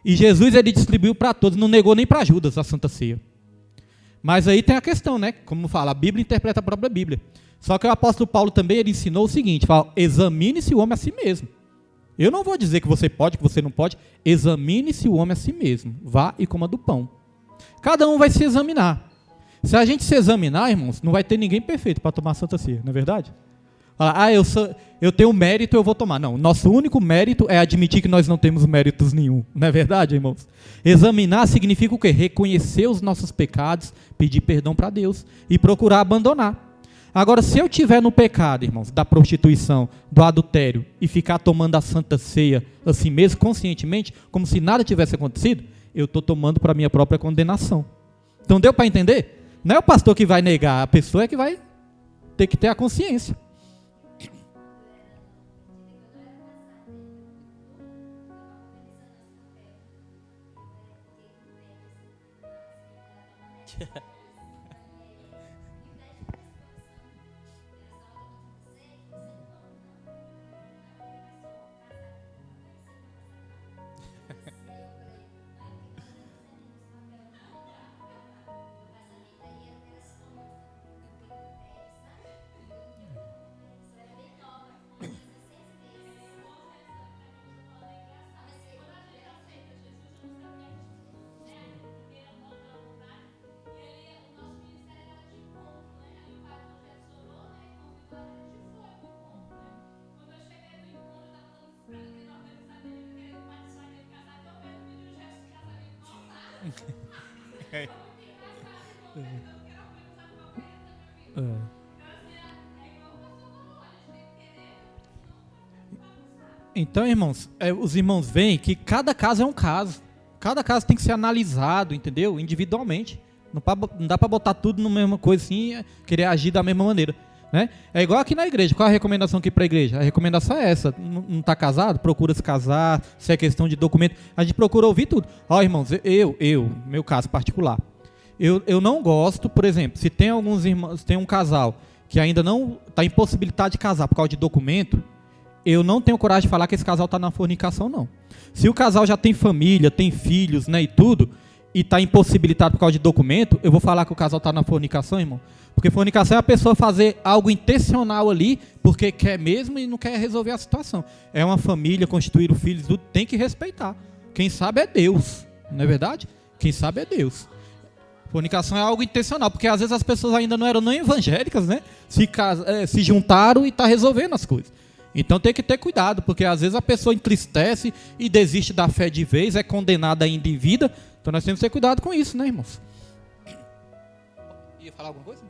E Jesus, ele distribuiu para todos, não negou nem para Judas a Santa Ceia. Mas aí tem a questão, né? Como fala, a Bíblia interpreta a própria Bíblia. Só que o apóstolo Paulo também, ele ensinou o seguinte, fala, examine-se o homem a si mesmo. Eu não vou dizer que você pode, que você não pode, examine-se o homem a si mesmo. Vá e coma do pão. Cada um vai se examinar. Se a gente se examinar, irmãos, não vai ter ninguém perfeito para tomar a Santa Ceia, não é verdade? Eu tenho mérito, eu vou tomar. Não, nosso único mérito é admitir que nós não temos méritos nenhum. Não é verdade, irmãos? Examinar significa o quê? Reconhecer os nossos pecados, pedir perdão para Deus e procurar abandonar. Agora, se eu estiver no pecado, irmãos, da prostituição, do adultério, e ficar tomando a Santa Ceia assim mesmo, conscientemente, como se nada tivesse acontecido, eu estou tomando para a minha própria condenação. Então, deu para entender? Não é o pastor que vai negar, a pessoa é que vai ter que ter a consciência. Então, irmãos, os irmãos veem que cada caso é um caso. Cada caso tem que ser analisado, entendeu? Individualmente. Não dá para botar tudo na mesma coisa assim e querer agir da mesma maneira. Né? É igual aqui na igreja. Qual a recomendação aqui para a igreja? A recomendação é essa. Não está casado? Procura se casar. Se é questão de documento. A gente procura ouvir tudo. Ó, irmãos, meu caso particular. Eu não gosto, por exemplo, se tem alguns irmãos, tem um casal que ainda não está impossibilitado de casar por causa de documento, eu não tenho coragem de falar que esse casal está na fornicação, não. Se o casal já tem família, tem filhos, né, e tudo, e está impossibilitado por causa de documento, eu vou falar que o casal está na fornicação, irmão? Porque fornicação é a pessoa fazer algo intencional ali, porque quer mesmo e não quer resolver a situação. É uma família, constituir o filho, tudo, tem que respeitar. Quem sabe é Deus, não é verdade? Quem sabe é Deus. Fornicação é algo intencional, porque às vezes as pessoas ainda não eram nem evangélicas, né? Se juntaram e está resolvendo as coisas. Então tem que ter cuidado, porque às vezes a pessoa entristece e desiste da fé de vez, é condenada ainda em vida. Então nós temos que ter cuidado com isso, né, irmãos? Ia falar alguma coisa?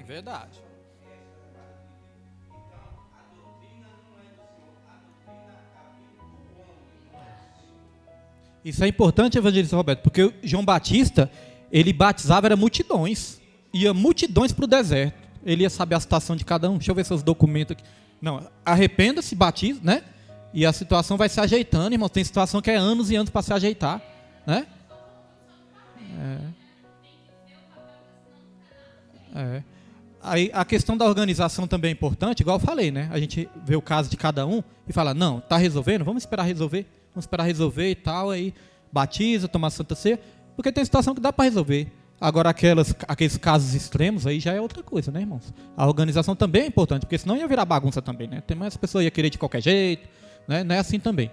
Verdade. Isso é importante, evangelista Roberto, porque o João Batista, ele batizava, era multidões. Ia multidões para o deserto. Ele ia saber a situação de cada um. Deixa eu ver seus documentos aqui. Não, arrependa-se, batiza, né? E a situação vai se ajeitando, irmãos. Tem situação que é anos e anos para se ajeitar, né? Aí a questão da organização também é importante, igual eu falei, né? A gente vê o caso de cada um e fala, não, tá resolvendo? Vamos esperar resolver e tal, aí batiza, toma a Santa Ceia, porque tem situação que dá para resolver. Agora aqueles casos extremos aí já é outra coisa, né, irmãos? A organização também é importante, porque senão ia virar bagunça também, né? Tem mais pessoas ia querer de qualquer jeito, né? Não é assim também.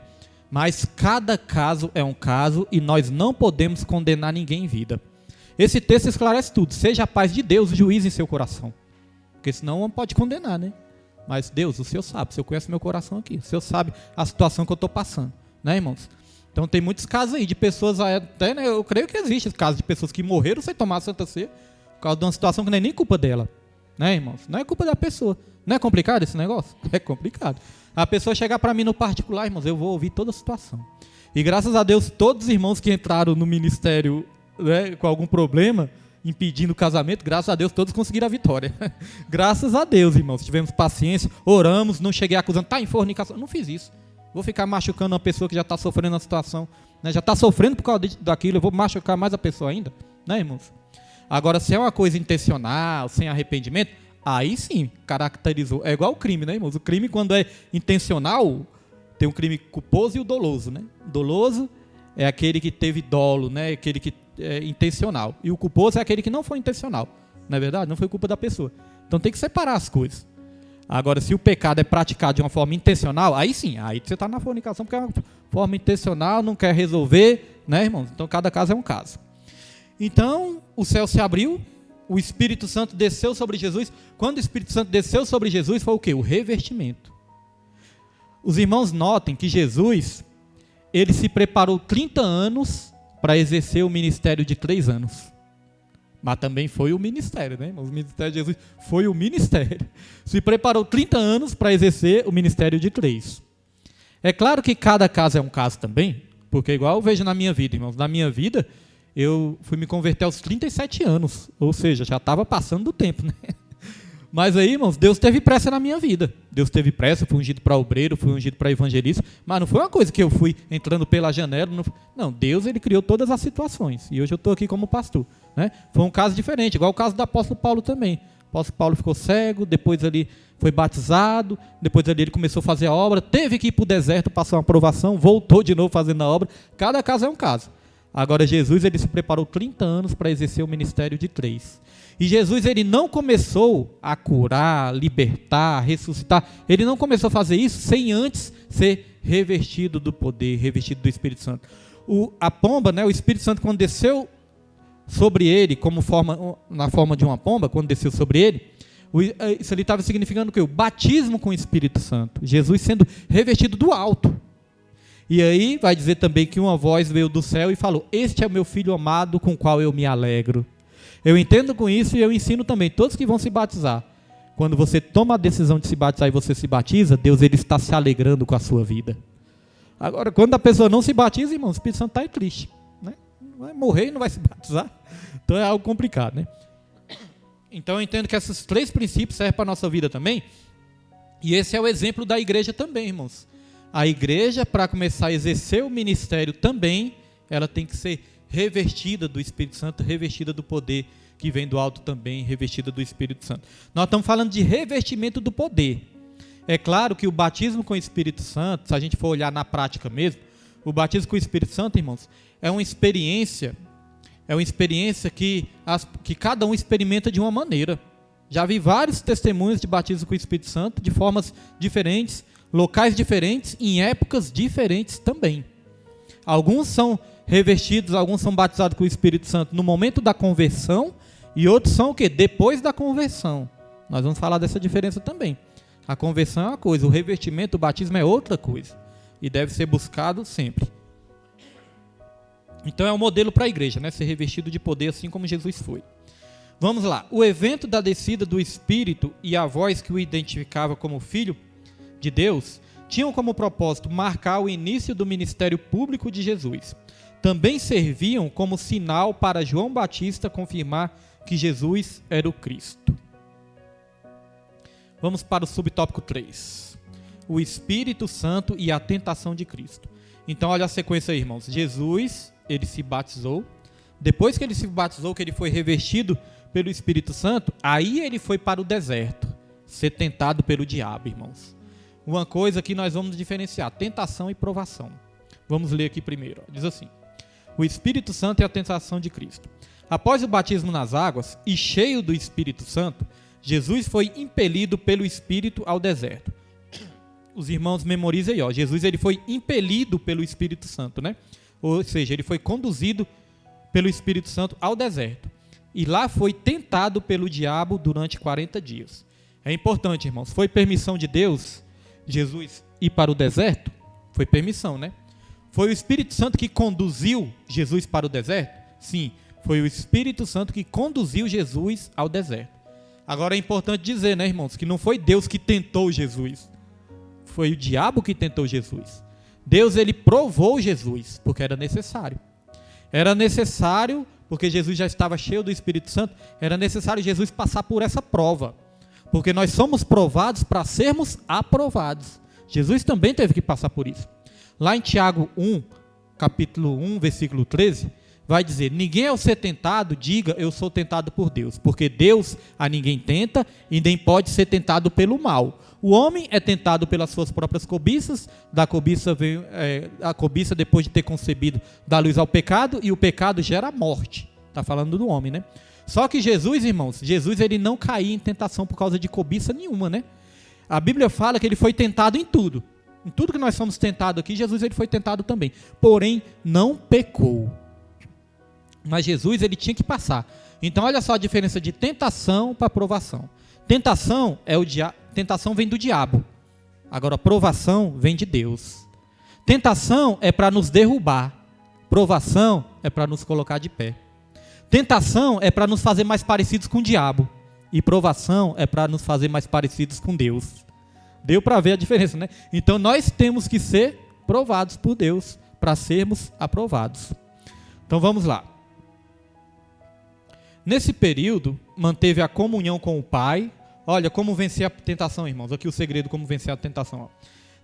Mas cada caso é um caso e nós não podemos condenar ninguém em vida. Esse texto esclarece tudo. Seja a paz de Deus, juiz em seu coração. Porque senão não pode condenar, né? Mas Deus, o Senhor sabe, o Senhor conhece meu coração aqui. O Senhor sabe a situação que eu estou passando, né, irmãos? Então tem muitos casos aí de pessoas, até, né, eu creio que existe casos de pessoas que morreram sem tomar a Santa Ceia, por causa de uma situação que não é nem culpa dela, né, irmãos? Não é culpa da pessoa. Não é complicado esse negócio? É complicado. A pessoa chegar para mim no particular, irmãos, eu vou ouvir toda a situação. E graças a Deus, todos os irmãos que entraram no ministério, né, com algum problema, impedindo o casamento, graças a Deus todos conseguiram a vitória. Graças a Deus, irmãos, tivemos paciência, oramos, não cheguei acusando, está em fornicação, não fiz isso. Vou ficar machucando uma pessoa que já está sofrendo a situação, né? Já está sofrendo por causa daquilo, eu vou machucar mais a pessoa ainda, né, irmãos? Agora, se é uma coisa intencional, sem arrependimento, aí sim, caracterizou. É igual o crime, né, irmãos? O crime, quando é intencional, tem um crime culposo e o doloso, né? Doloso é aquele que teve dolo, né? Aquele que é intencional. E o culposo é aquele que não foi intencional. Não é verdade? Não foi culpa da pessoa. Então tem que separar as coisas. Agora, se o pecado é praticado de uma forma intencional, aí sim, aí você está na fornicação, porque é uma forma intencional, não quer resolver, né, irmãos? Então cada caso é um caso. Então, o céu se abriu, o Espírito Santo desceu sobre Jesus. Quando o Espírito Santo desceu sobre Jesus, foi o quê? O revestimento. Os irmãos notem que Jesus, ele se preparou 30 anos para exercer o ministério de 3 anos. Mas também foi o ministério, né? O ministério de Jesus foi o ministério. Se preparou 30 anos para exercer o ministério de 3. É claro que cada caso é um caso também, porque igual eu vejo na minha vida, irmãos. Na minha vida, eu fui me converter aos 37 anos, ou seja, já estava passando do tempo, né? Mas aí, irmãos, Deus teve pressa na minha vida. Deus teve pressa, fui ungido para obreiro, fui ungido para evangelista, mas não foi uma coisa que eu fui entrando pela janela. Não, Deus, ele criou todas as situações. E hoje eu estou aqui como pastor, né? Foi um caso diferente, igual o caso do apóstolo Paulo também. O apóstolo Paulo ficou cego, depois ali foi batizado, depois ali ele começou a fazer a obra, teve que ir para o deserto, passou uma aprovação, voltou de novo fazendo a obra. Cada caso é um caso. Agora Jesus, ele se preparou 30 anos para exercer o ministério de 3. E Jesus, ele não começou a curar, libertar, ressuscitar. Ele não começou a fazer isso sem antes ser revestido do poder, revestido do Espírito Santo. A pomba, né, o Espírito Santo, quando desceu sobre ele, na forma de uma pomba, quando desceu sobre ele, isso ali estava significando o quê? O batismo com o Espírito Santo. Jesus sendo revestido do alto. E aí vai dizer também que uma voz veio do céu e falou: este é o meu filho amado com o qual eu me alegro. Eu entendo com isso e eu ensino também todos que vão se batizar. Quando você toma a decisão de se batizar e você se batiza, Deus, ele está se alegrando com a sua vida. Agora, quando a pessoa não se batiza, irmão, o Espírito Santo está triste, né? Vai morrer e não vai se batizar. Então é algo complicado, né? Então eu entendo que esses 3 princípios servem para a nossa vida também. E esse é o exemplo da igreja também, irmãos. A igreja, para começar a exercer o ministério também, ela tem que ser revestida do Espírito Santo, revestida do poder que vem do alto também, revestida do Espírito Santo. Nós estamos falando de revestimento do poder. É claro que o batismo com o Espírito Santo, se a gente for olhar na prática mesmo, o batismo com o Espírito Santo, irmãos, é uma experiência que cada um experimenta de uma maneira. Já vi vários testemunhos de batismo com o Espírito Santo, de formas diferentes, locais diferentes, em épocas diferentes também. Alguns são revestidos, alguns são batizados com o Espírito Santo no momento da conversão, e outros são o quê? Depois da conversão. Nós vamos falar dessa diferença também. A conversão é uma coisa, o revestimento, o batismo é outra coisa, e deve ser buscado sempre. Então é um modelo para a igreja, né? Ser revestido de poder assim como Jesus foi. Vamos lá. O evento da descida do Espírito e a voz que o identificava como filho de Deus tinham como propósito marcar o início do ministério público de Jesus. Também serviam como sinal para João Batista confirmar que Jesus era o Cristo. Vamos para o subtópico 3. O Espírito Santo e a tentação de Cristo. Então olha a sequência aí, irmãos. Jesus, ele se batizou. Depois que ele se batizou, que ele foi revestido pelo Espírito Santo, aí ele foi para o deserto, ser tentado pelo diabo, irmãos. Uma coisa que nós vamos diferenciar, tentação e provação. Vamos ler aqui primeiro. Diz assim: o Espírito Santo e a tentação de Cristo. Após o batismo nas águas e cheio do Espírito Santo, Jesus foi impelido pelo Espírito ao deserto. Os irmãos memorizem aí, ó. Jesus, ele foi impelido pelo Espírito Santo, né? Ou seja, ele foi conduzido pelo Espírito Santo ao deserto. E lá foi tentado pelo diabo durante 40 dias. É importante, irmãos. Foi permissão de Deus Jesus ir para o deserto? Foi permissão, né? Foi o Espírito Santo que conduziu Jesus para o deserto? Sim, foi o Espírito Santo que conduziu Jesus ao deserto. Agora é importante dizer, né, irmãos, que não foi Deus que tentou Jesus. Foi o diabo que tentou Jesus. Deus, ele provou Jesus, porque era necessário. Era necessário porque Jesus já estava cheio do Espírito Santo, era necessário Jesus passar por essa prova, porque nós somos provados para sermos aprovados. Jesus também teve que passar por isso. Lá em Tiago 1, capítulo 1, versículo 13, vai dizer: ninguém ao ser tentado diga eu sou tentado por Deus, porque Deus a ninguém tenta e nem pode ser tentado pelo mal. O homem é tentado pelas suas próprias cobiças, da cobiça vem, a cobiça depois de ter concebido dá luz ao pecado, e o pecado gera a morte. Está falando do homem, né? Só que Jesus, irmãos, Jesus ele não caía em tentação por causa de cobiça nenhuma, né? A Bíblia fala que ele foi tentado em tudo. Em tudo que nós somos tentados aqui, Jesus ele foi tentado também. Porém, não pecou. Mas Jesus ele tinha que passar. Então olha só a diferença de tentação para provação. Tentação tentação vem do diabo. Agora provação vem de Deus. Tentação é para nos derrubar. Provação é para nos colocar de pé. Tentação é para nos fazer mais parecidos com o diabo. E provação é para nos fazer mais parecidos com Deus. Deu para ver a diferença, né? Então nós temos que ser provados por Deus para sermos aprovados. Então vamos lá. Nesse período, manteve a comunhão com o Pai. Olha como vencer a tentação, irmãos. Aqui o segredo como vencer a tentação. Ó.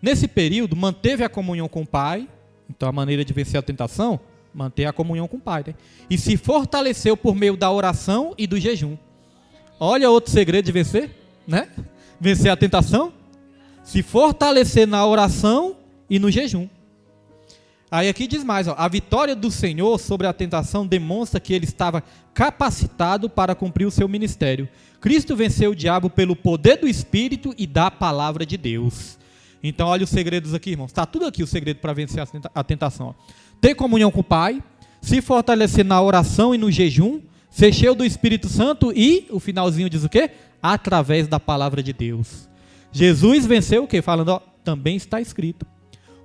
Nesse período, manteve a comunhão com o Pai. Então a maneira de vencer a tentação, manter a comunhão com o Pai. Né? E se fortaleceu por meio da oração e do jejum. Olha outro segredo de vencer, né? Vencer a tentação. Se fortalecer na oração e no jejum. Aí aqui diz mais, ó, a vitória do Senhor sobre a tentação demonstra que ele estava capacitado para cumprir o seu ministério. Cristo venceu o diabo pelo poder do Espírito e da palavra de Deus. Então olha os segredos aqui, irmãos. Está tudo aqui o segredo para vencer a tentação. Ó. Ter comunhão com o Pai, se fortalecer na oração e no jejum, ser cheio do Espírito Santo e, o finalzinho diz o quê? Através da palavra de Deus. Jesus venceu o quê? Falando, ó, também está escrito.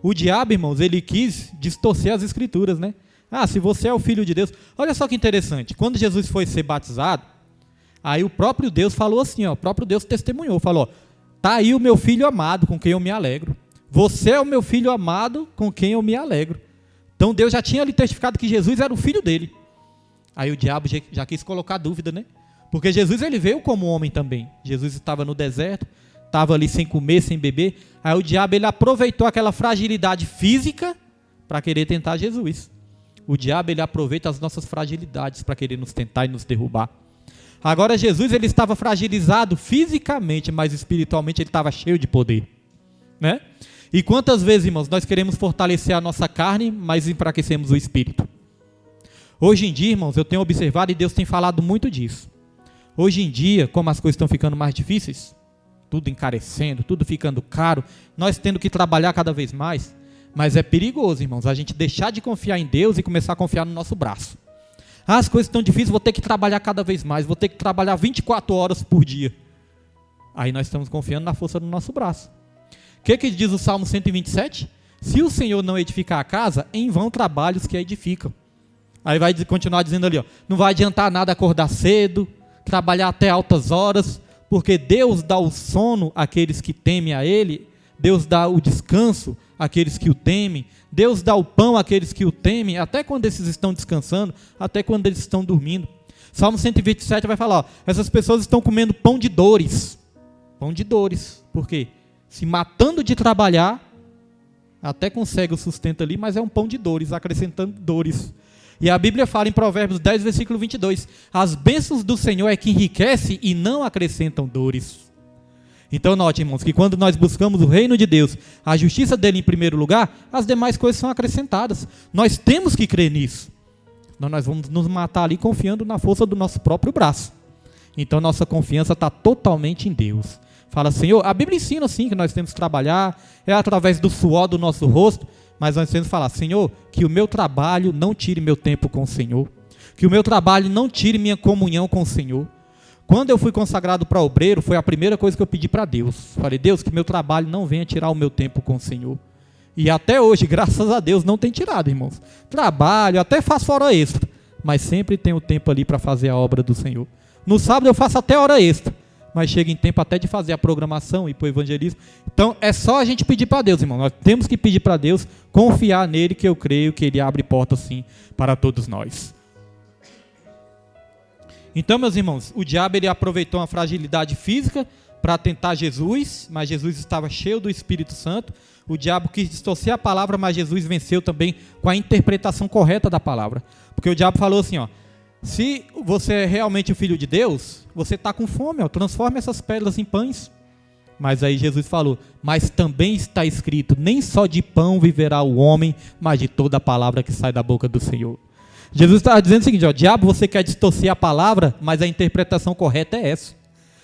O diabo, irmãos, ele quis distorcer as escrituras, né? Ah, se você é o filho de Deus. Olha só que interessante. Quando Jesus foi ser batizado, aí o próprio Deus falou assim, ó, o próprio Deus testemunhou, falou, tá aí o meu filho amado, com quem eu me alegro. Você é o meu filho amado, com quem eu me alegro. Então Deus já tinha ali testificado que Jesus era o filho dele. Aí o diabo já quis colocar dúvida, né? Porque Jesus ele veio como homem também. Jesus estava no deserto, estava ali sem comer, sem beber. Aí o diabo ele aproveitou aquela fragilidade física para querer tentar Jesus. O diabo ele aproveita as nossas fragilidades para querer nos tentar e nos derrubar. Agora Jesus ele estava fragilizado fisicamente, mas espiritualmente ele estava cheio de poder, né? E quantas vezes, irmãos, nós queremos fortalecer a nossa carne, mas enfraquecemos o espírito? Hoje em dia, irmãos, eu tenho observado e Deus tem falado muito disso. Hoje em dia, como as coisas estão ficando mais difíceis, tudo encarecendo, tudo ficando caro, nós tendo que trabalhar cada vez mais, mas é perigoso, irmãos, a gente deixar de confiar em Deus e começar a confiar no nosso braço. Ah, as coisas estão difíceis, vou ter que trabalhar cada vez mais, vou ter que trabalhar 24 horas por dia. Aí nós estamos confiando na força do nosso braço. O que diz o Salmo 127? Se o Senhor não edificar a casa, em vão trabalhos que a edificam. Aí vai continuar dizendo ali, ó, não vai adiantar nada acordar cedo, trabalhar até altas horas, porque Deus dá o sono àqueles que temem a Ele, Deus dá o descanso àqueles que o temem, Deus dá o pão àqueles que o temem, até quando esses estão descansando, até quando eles estão dormindo. Salmo 127 vai falar, ó, essas pessoas estão comendo pão de dores. Pão de dores. Por quê? Se matando de trabalhar, até consegue o sustento ali, mas é um pão de dores, acrescentando dores. E a Bíblia fala em Provérbios 10, versículo 22, as bênçãos do Senhor é que enriquece e não acrescentam dores. Então note, irmãos, que quando nós buscamos o reino de Deus, a justiça dele em primeiro lugar, as demais coisas são acrescentadas. Nós temos que crer nisso. Senão nós vamos nos matar ali confiando na força do nosso próprio braço. Então nossa confiança está totalmente em Deus. Fala, Senhor, a Bíblia ensina sim que nós temos que trabalhar, é através do suor do nosso rosto, mas nós temos que falar, Senhor, que o meu trabalho não tire meu tempo com o Senhor, que o meu trabalho não tire minha comunhão com o Senhor. Quando eu fui consagrado para obreiro, foi a primeira coisa que eu pedi para Deus. Falei, Deus, que meu trabalho não venha tirar o meu tempo com o Senhor. E até hoje, graças a Deus, não tem tirado, irmãos. Trabalho, até faço hora extra, mas sempre tenho tempo ali para fazer a obra do Senhor. No sábado eu faço até hora extra, mas chega em tempo até de fazer a programação e para o evangelismo. Então é só a gente pedir para Deus, irmão. Nós temos que pedir para Deus, confiar nele, que eu creio que ele abre portas sim para todos nós. Então, meus irmãos, o diabo ele aproveitou uma fragilidade física para tentar Jesus, mas Jesus estava cheio do Espírito Santo. O diabo quis distorcer a palavra, mas Jesus venceu também com a interpretação correta da palavra. Porque o diabo falou assim, ó, se você é realmente o Filho de Deus, você está com fome, ó, transforme essas pedras em pães. Mas aí Jesus falou, mas também está escrito, nem só de pão viverá o homem, mas de toda a palavra que sai da boca do Senhor. Jesus está dizendo o seguinte, ó, diabo, você quer distorcer a palavra, mas a interpretação correta é essa.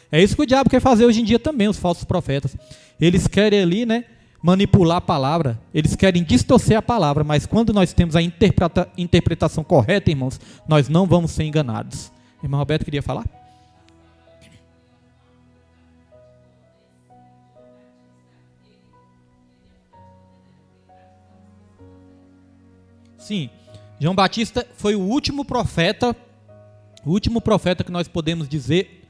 É isso que o diabo quer fazer hoje em dia também, os falsos profetas. Eles querem ali, né, manipular a palavra, eles querem distorcer a palavra, mas quando nós temos a interpretação correta, irmãos, nós não vamos ser enganados. Irmão Roberto queria falar? Sim, João Batista foi o último profeta que nós podemos dizer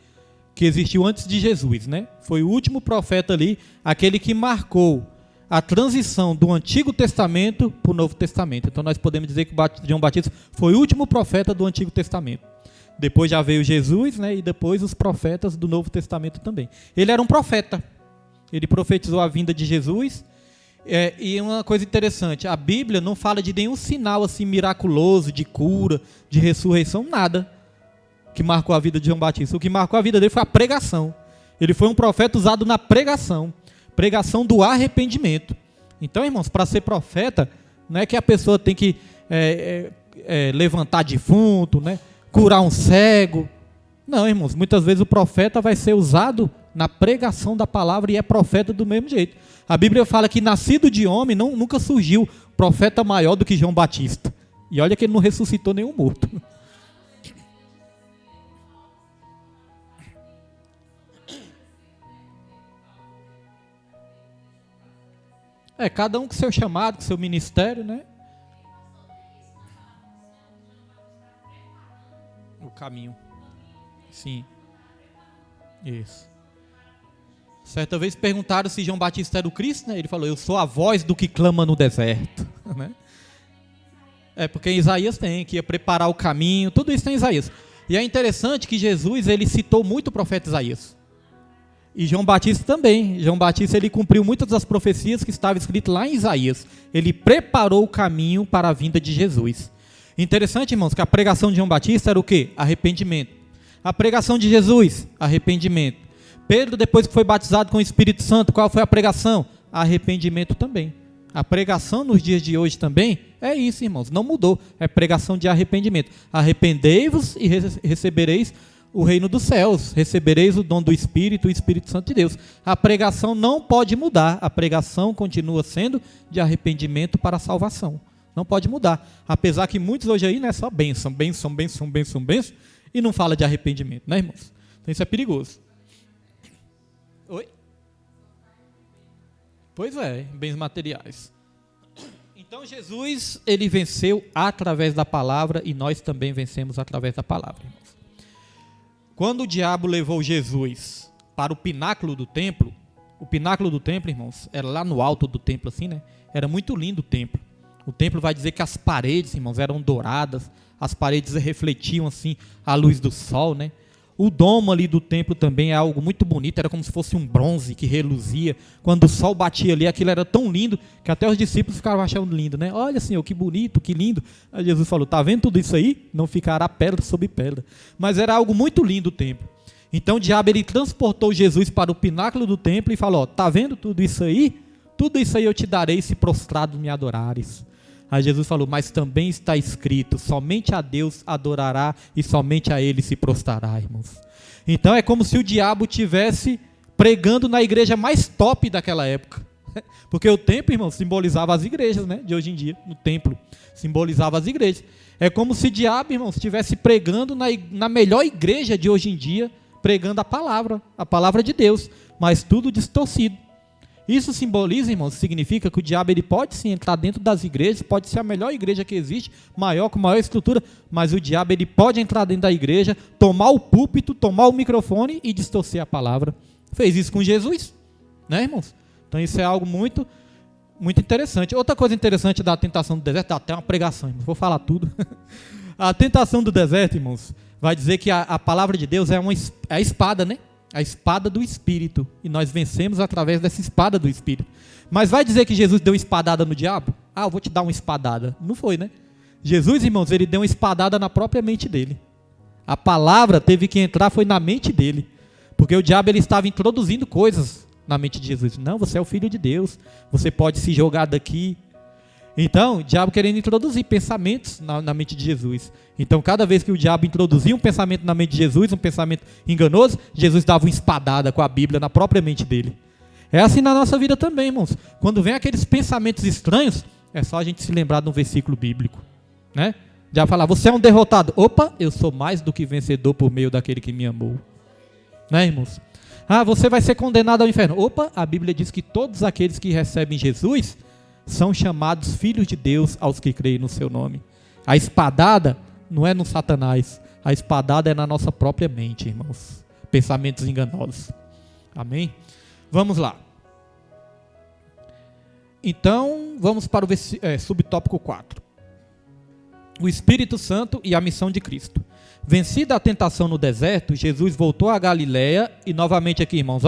que existiu antes de Jesus, né? Foi o último profeta ali, aquele que marcou a transição do Antigo Testamento para o Novo Testamento. Então nós podemos dizer que João Batista foi o último profeta do Antigo Testamento. Depois já veio Jesus, né? E depois os profetas do Novo Testamento também. Ele era um profeta, ele profetizou a vinda de Jesus. E uma coisa interessante, a Bíblia não fala de nenhum sinal assim miraculoso, de cura, de ressurreição, nada que marcou a vida de João Batista. O que marcou a vida dele foi a pregação. Ele foi um profeta usado na pregação do arrependimento. Então, irmãos, para ser profeta, não é que a pessoa tem que levantar defunto, né, curar um cego. Não, irmãos, muitas vezes o profeta vai ser usado na pregação da palavra e é profeta do mesmo jeito. A Bíblia fala que nascido de homem nunca surgiu profeta maior do que João Batista. E olha que ele não ressuscitou nenhum morto. Cada um com seu chamado, com seu ministério, né? O caminho. Sim. Isso. Certa vez perguntaram se João Batista era o Cristo, né? Ele falou, eu sou a voz do que clama no deserto. Né? Porque em Isaías tem, que ia preparar o caminho, tudo isso tem em Isaías. E é interessante que Jesus, ele citou muito o profeta Isaías. E João Batista também. João Batista, ele cumpriu muitas das profecias que estavam escritas lá em Isaías. Ele preparou o caminho para a vinda de Jesus. Interessante, irmãos, que a pregação de João Batista era o quê? Arrependimento. A pregação de Jesus, arrependimento. Pedro, depois que foi batizado com o Espírito Santo, qual foi a pregação? Arrependimento também. A pregação nos dias de hoje também é isso, irmãos, não mudou. É pregação de arrependimento. Arrependei-vos e recebereis o reino dos céus, recebereis o dom do Espírito, o Espírito Santo de Deus. A pregação não pode mudar, a pregação continua sendo de arrependimento para a salvação. Não pode mudar. Apesar que muitos hoje aí, né, só bênção, e não fala de arrependimento, né, irmãos? Então isso é perigoso. Oi? Pois é, bens materiais. Então Jesus, ele venceu através da palavra e nós também vencemos através da palavra, irmãos. Quando o diabo levou Jesus para o pináculo do templo, irmãos, era lá no alto do templo, assim, né? Era muito lindo o templo. O templo vai dizer que as paredes, irmãos, eram douradas, as paredes refletiam, assim, a luz do sol, né? O domo ali do templo também é algo muito bonito, era como se fosse um bronze que reluzia. Quando o sol batia ali, aquilo era tão lindo, que até os discípulos ficavam achando lindo, né? Olha, Senhor, que bonito, que lindo. Aí Jesus falou, tá vendo tudo isso aí? Não ficará pedra sobre pedra. Mas era algo muito lindo o templo. Então o diabo, ele transportou Jesus para o pináculo do templo e falou, tá vendo tudo isso aí? Tudo isso aí eu te darei se prostrado me adorares. Aí Jesus falou, mas também está escrito, somente a Deus adorará e somente a Ele se prostrará, irmãos. Então é como se o diabo estivesse pregando na igreja mais top daquela época. Porque o templo, irmãos, simbolizava as igrejas, né, de hoje em dia. No templo, simbolizava as igrejas. É como se o diabo, irmãos, estivesse pregando na melhor igreja de hoje em dia, pregando a palavra de Deus, mas tudo distorcido. Isso simboliza, irmãos, significa que o diabo, ele pode sim entrar dentro das igrejas, pode ser a melhor igreja que existe, maior, com maior estrutura, mas o diabo, ele pode entrar dentro da igreja, tomar o púlpito, tomar o microfone e distorcer a palavra. Fez isso com Jesus, né, irmãos? Então isso é algo muito, muito interessante. Outra coisa interessante da tentação do deserto, dá até uma pregação, irmãos, vou falar tudo. A tentação do deserto, irmãos, vai dizer que a palavra de Deus é a espada, né? A espada do Espírito. E nós vencemos através dessa espada do Espírito. Mas vai dizer que Jesus deu uma espadada no diabo? Ah, eu vou te dar uma espadada. Não foi, né? Jesus, irmãos, ele deu uma espadada na própria mente dele. A palavra teve que entrar, foi na mente dele. Porque o diabo ele estava introduzindo coisas na mente de Jesus. Não, você é o filho de Deus. Você pode se jogar daqui. Então, o diabo querendo introduzir pensamentos na mente de Jesus. Então, cada vez que o diabo introduzia um pensamento na mente de Jesus, um pensamento enganoso, Jesus dava uma espadada com a Bíblia na própria mente dele. É assim na nossa vida também, irmãos. Quando vem aqueles pensamentos estranhos, é só a gente se lembrar de um versículo bíblico, né? O diabo fala, você é um derrotado. Opa, eu sou mais do que vencedor por meio daquele que me amou. Né, irmãos? Ah, você vai ser condenado ao inferno. Opa, a Bíblia diz que todos aqueles que recebem Jesus são chamados filhos de Deus aos que creem no seu nome. A espadada não é no Satanás. A espadada é na nossa própria mente, irmãos. Pensamentos enganosos. Amém? Vamos lá. Então, vamos para o subtópico 4. O Espírito Santo e a missão de Cristo. Vencida a tentação no deserto, Jesus voltou a Galiléia e novamente aqui, irmãos,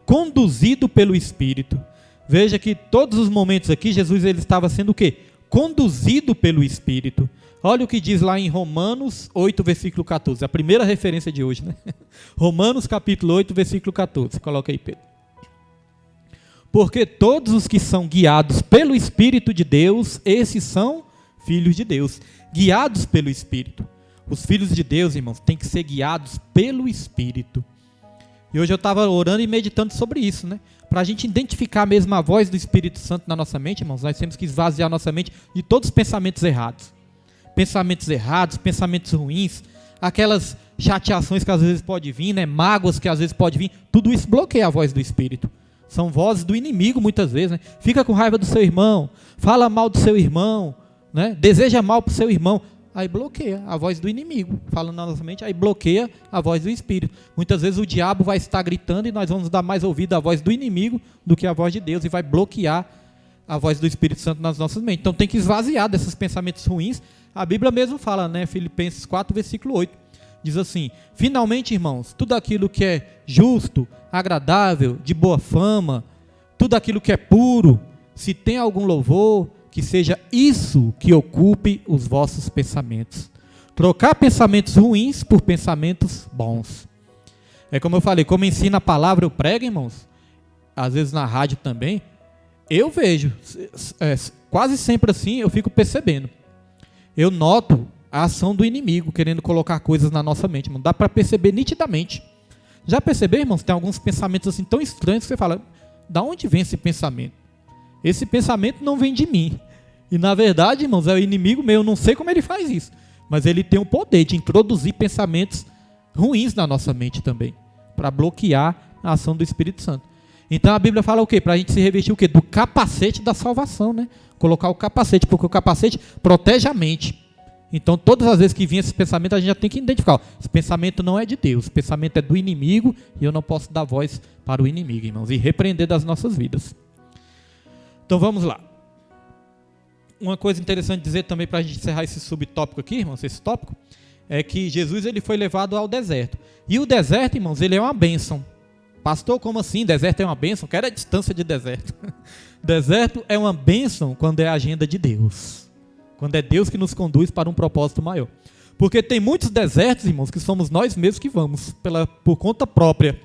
conduzido pelo Espírito. Veja que todos os momentos aqui, Jesus ele estava sendo o quê? Conduzido pelo Espírito. Olha o que diz lá em Romanos 8, versículo 14. A primeira referência de hoje, né? Romanos capítulo 8, versículo 14. Coloca aí, Pedro. Porque todos os que são guiados pelo Espírito de Deus, esses são filhos de Deus. Guiados pelo Espírito. Os filhos de Deus, irmãos, têm que ser guiados pelo Espírito. E hoje eu estava orando e meditando sobre isso, né? Para a gente identificar mesmo a voz do Espírito Santo na nossa mente, irmãos, nós temos que esvaziar a nossa mente de todos os pensamentos errados. Pensamentos errados, pensamentos ruins, aquelas chateações que às vezes pode vir, né? Mágoas que às vezes pode vir, tudo isso bloqueia a voz do Espírito. São vozes do inimigo muitas vezes, né? Fica com raiva do seu irmão, fala mal do seu irmão, né? Deseja mal para o seu irmão. Aí bloqueia a voz do inimigo, falando na nossa mente, aí bloqueia a voz do Espírito. Muitas vezes o diabo vai estar gritando e nós vamos dar mais ouvido à voz do inimigo do que à voz de Deus e vai bloquear a voz do Espírito Santo nas nossas mentes. Então tem que esvaziar desses pensamentos ruins. A Bíblia mesmo fala, né? Filipenses 4, versículo 8. Diz assim, finalmente, irmãos, tudo aquilo que é justo, agradável, de boa fama, tudo aquilo que é puro, se tem algum louvor, que seja isso que ocupe os vossos pensamentos. Trocar pensamentos ruins por pensamentos bons. É como eu falei, como ensina a palavra, eu prego, irmãos, às vezes na rádio também, eu vejo, quase sempre assim, eu fico percebendo. Eu noto a ação do inimigo, querendo colocar coisas na nossa mente, irmão. Dá para perceber nitidamente. Já percebeu, irmãos, tem alguns pensamentos assim tão estranhos que você fala, da onde vem esse pensamento? Esse pensamento não vem de mim. E na verdade, irmãos, é o inimigo meu. Eu não sei como ele faz isso. Mas ele tem o poder de introduzir pensamentos ruins na nossa mente também. Para bloquear a ação do Espírito Santo. Então a Bíblia fala o quê? Para a gente se revestir o quê? Do capacete da salvação, né? Colocar o capacete, porque o capacete protege a mente. Então todas as vezes que vinha esse pensamento, a gente já tem que identificar. Esse pensamento não é de Deus. Esse pensamento é do inimigo. E eu não posso dar voz para o inimigo, irmãos. E repreender das nossas vidas. Então vamos lá. Uma coisa interessante dizer também para a gente encerrar esse subtópico aqui, irmãos, esse tópico, é que Jesus ele foi levado ao deserto. E o deserto, irmãos, ele é uma bênção. Pastor, como assim? Deserto é uma bênção? Quero a distância de deserto. Deserto é uma bênção quando é a agenda de Deus. Quando é Deus que nos conduz para um propósito maior. Porque tem muitos desertos, irmãos, que somos nós mesmos que vamos, por conta própria.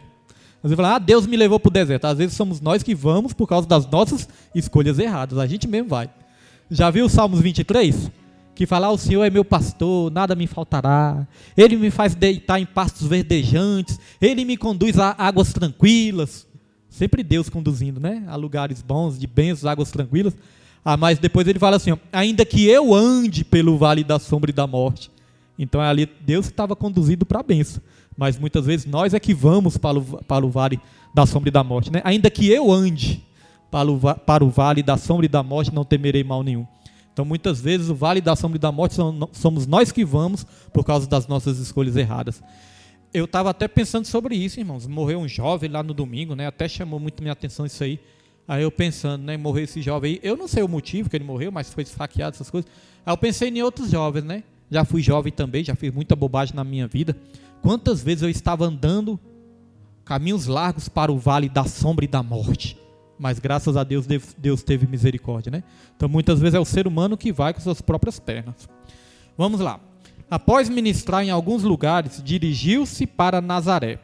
Às vezes fala, Deus me levou para o deserto. Às vezes somos nós que vamos por causa das nossas escolhas erradas. A gente mesmo vai. Já viu o Salmos 23? Que fala, o Senhor é meu pastor, nada me faltará. Ele me faz deitar em pastos verdejantes. Ele me conduz a águas tranquilas. Sempre Deus conduzindo, né? A lugares bons, de bênçãos, águas tranquilas. Mas depois ele fala assim, ainda que eu ande pelo vale da sombra e da morte. Então é ali Deus que estava conduzido para a bênção. Mas muitas vezes nós é que vamos para o vale da sombra e da morte, né? Ainda que eu ande para o vale da sombra e da morte, não temerei mal nenhum. Então muitas vezes o vale da sombra e da morte somos nós que vamos por causa das nossas escolhas erradas. Eu estava até pensando sobre isso, irmãos. Morreu um jovem lá no domingo, né? Até chamou muito minha atenção isso aí. Aí eu pensando, né? Morreu esse jovem aí. Eu não sei o motivo que ele morreu, mas foi esfaqueado, essas coisas. Aí eu pensei em outros jovens, né? já fui jovem também, já fiz muita bobagem na minha vida. Quantas vezes eu estava andando caminhos largos para o vale da sombra e da morte, mas graças a Deus, Deus teve misericórdia, né? Então muitas vezes é o ser humano que vai com suas próprias pernas. Vamos lá. Após ministrar em alguns lugares, dirigiu-se para Nazaré.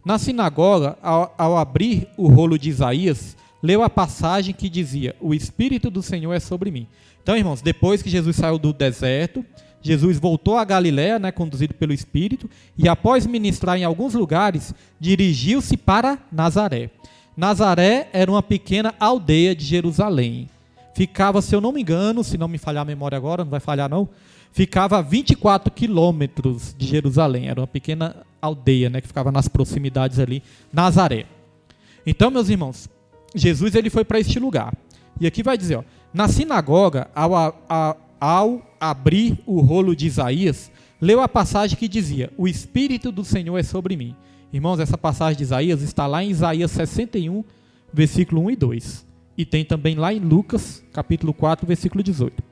Na sinagoga, ao abrir o rolo de Isaías, leu a passagem que dizia: o Espírito do Senhor é sobre mim. Então, irmãos, depois que Jesus saiu do deserto, Jesus voltou a Galiléia, né, conduzido pelo Espírito, e após ministrar em alguns lugares, dirigiu-se para Nazaré. Nazaré era uma pequena aldeia de Jerusalém. Ficava, se eu não me engano, se não me falhar a memória agora, não vai falhar não, ficava a 24 quilômetros de Jerusalém. Era uma pequena aldeia, né, que ficava nas proximidades ali, Nazaré. Então, meus irmãos, Jesus ele foi para este lugar. E aqui vai dizer, ó, na sinagoga, ao abrir o rolo de Isaías, leu a passagem que dizia: o Espírito do Senhor é sobre mim. Irmãos, essa passagem de Isaías está lá em Isaías 61, versículo 1 e 2. E tem também lá em Lucas, capítulo 4, versículo 18.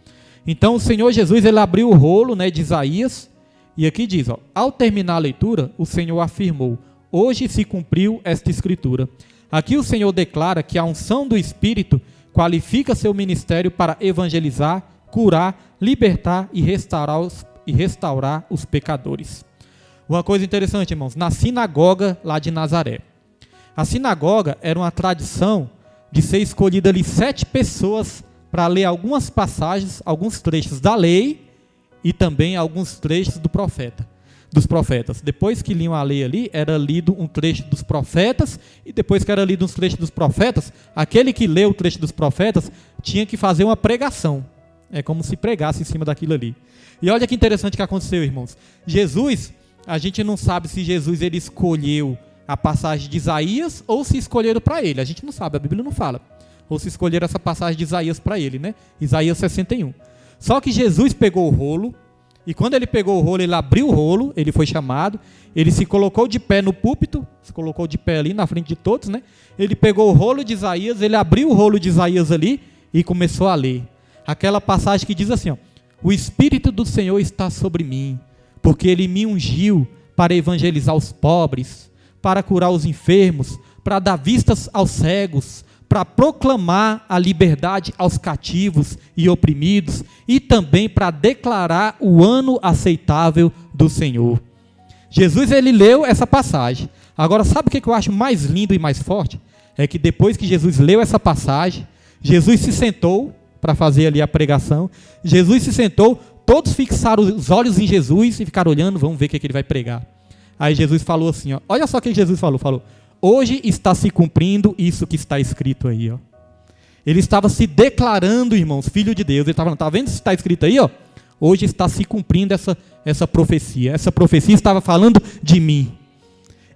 Então, o Senhor Jesus, ele abriu o rolo, né, de Isaías, e aqui diz, ó, ao terminar a leitura, o Senhor afirmou: hoje se cumpriu esta escritura. Aqui o Senhor declara que a unção do Espírito qualifica seu ministério para evangelizar, curar, libertar e restaurar os pecadores. Uma coisa interessante, irmãos, na sinagoga lá de Nazaré. A sinagoga era uma tradição de ser escolhida ali 7 pessoas para ler algumas passagens, alguns trechos da lei e também alguns trechos dos profetas. Depois que liam a lei ali, era lido um trecho dos profetas, e depois que era lido um trecho dos profetas, aquele que leu o trecho dos profetas tinha que fazer uma pregação. É como se pregasse em cima daquilo ali. E olha que interessante que aconteceu, irmãos. Jesus, a gente não sabe se Jesus ele escolheu a passagem de Isaías ou se escolheram para ele. A gente não sabe, a Bíblia não fala. Ou se escolheram essa passagem de Isaías para ele, né? Isaías 61. Só que Jesus pegou o rolo, e quando ele pegou o rolo, ele abriu o rolo, ele foi chamado, ele se colocou de pé no púlpito, se colocou de pé ali na frente de todos, né? Ele pegou o rolo de Isaías, ele abriu o rolo de Isaías ali e começou a ler. Aquela passagem que diz assim, ó: o Espírito do Senhor está sobre mim, porque ele me ungiu para evangelizar os pobres, para curar os enfermos, para dar vistas aos cegos, para proclamar a liberdade aos cativos e oprimidos, e também para declarar o ano aceitável do Senhor. Jesus, ele leu essa passagem. Agora, sabe o que eu acho mais lindo e mais forte? É que depois que Jesus leu essa passagem, Jesus se sentou para fazer ali a pregação. Jesus se sentou, todos fixaram os olhos em Jesus e ficaram olhando, vamos ver o que ele vai pregar. Aí Jesus falou assim, ó, olha só o que Jesus falou, hoje está se cumprindo isso que está escrito aí, ó. Ele estava se declarando, irmãos, filho de Deus. Ele estava falando, tá vendo isso que está escrito aí, ó? Hoje está se cumprindo essa profecia. Essa profecia estava falando de mim.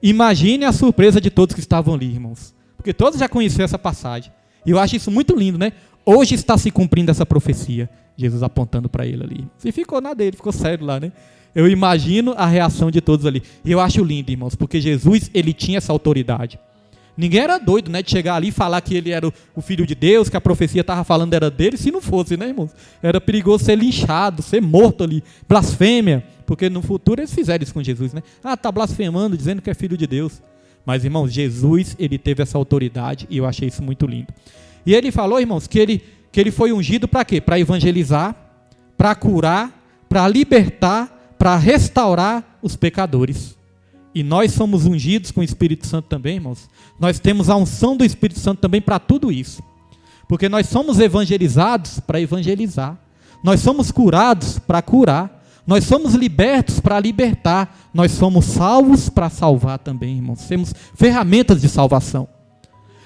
Imagine a surpresa de todos que estavam ali, irmãos. Porque todos já conheciam essa passagem. E eu acho isso muito lindo, né? Hoje está se cumprindo essa profecia. Jesus apontando para ele ali. E ficou na dele, ficou sério lá, né? Eu imagino a reação de todos ali. E eu acho lindo, irmãos, porque Jesus, ele tinha essa autoridade. Ninguém era doido, né, de chegar ali e falar que ele era o Filho de Deus, que a profecia estava falando era dele, se não fosse, né, irmãos? Era perigoso ser linchado, ser morto ali. Blasfêmia, porque no futuro eles fizeram isso com Jesus, né? Ah, está blasfemando, dizendo que é Filho de Deus. Mas, irmãos, Jesus, ele teve essa autoridade e eu achei isso muito lindo. E ele falou, irmãos, que ele foi ungido para quê? Para evangelizar, para curar, para libertar, para restaurar os pecadores. E nós somos ungidos com o Espírito Santo também, irmãos. Nós temos a unção do Espírito Santo também para tudo isso. Porque nós somos evangelizados para evangelizar. Nós somos curados para curar. Nós somos libertos para libertar. Nós somos salvos para salvar também, irmãos. Temos ferramentas de salvação.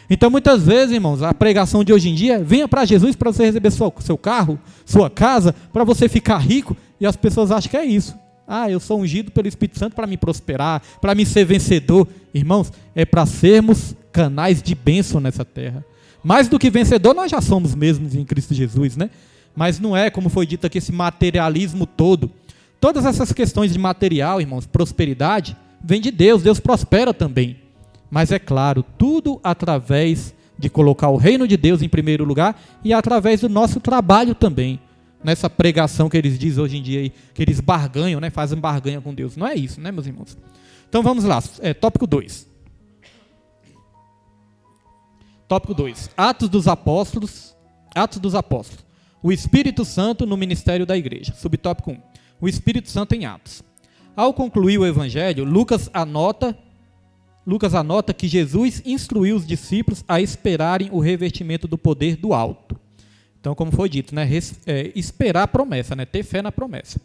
Então, muitas vezes, irmãos, a pregação de hoje em dia, venha para Jesus para você receber seu carro, sua casa, para você ficar rico, e as pessoas acham que é isso. Ah, eu sou ungido pelo Espírito Santo para me prosperar, para me ser vencedor. Irmãos, é para sermos canais de bênção nessa terra. Mais do que vencedor, nós já somos mesmos em Cristo Jesus, né? Mas não é, como foi dito aqui, esse materialismo todo. Todas essas questões de material, irmãos, prosperidade, vem de Deus, Deus prospera também. Mas é claro, tudo através de colocar o reino de Deus em primeiro lugar e através do nosso trabalho também. nessa pregação que eles dizem hoje em dia, aí, que eles barganham, né, fazem barganha com Deus. Não é isso, né, meus irmãos? Então vamos lá, tópico 2. Tópico 2. Atos dos Apóstolos. O Espírito Santo no ministério da igreja. Subtópico 1. O Espírito Santo em Atos. Ao concluir o evangelho, Lucas anota que Jesus instruiu os discípulos a esperarem o revestimento do poder do alto. Então, como foi dito, né, esperar a promessa, né, ter fé na promessa.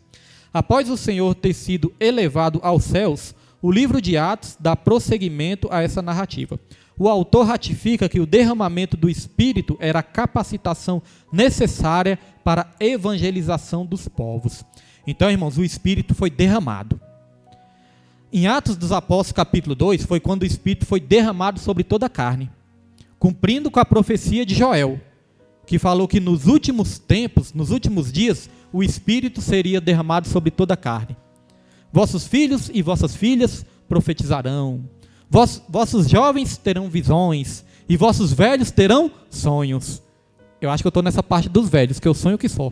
Após o Senhor ter sido elevado aos céus, o livro de Atos dá prosseguimento a essa narrativa. O autor ratifica que o derramamento do Espírito era a capacitação necessária para a evangelização dos povos. Então, irmãos, o Espírito foi derramado. Em Atos dos Apóstolos, capítulo 2, foi quando o Espírito foi derramado sobre toda a carne, cumprindo com a profecia de Joel, que falou que nos últimos tempos, nos últimos dias, o Espírito seria derramado sobre toda a carne. Vossos filhos e vossas filhas profetizarão. Vossos jovens terão visões, e vossos velhos terão sonhos. Eu acho que eu estou nessa parte dos velhos, que eu sonho que só.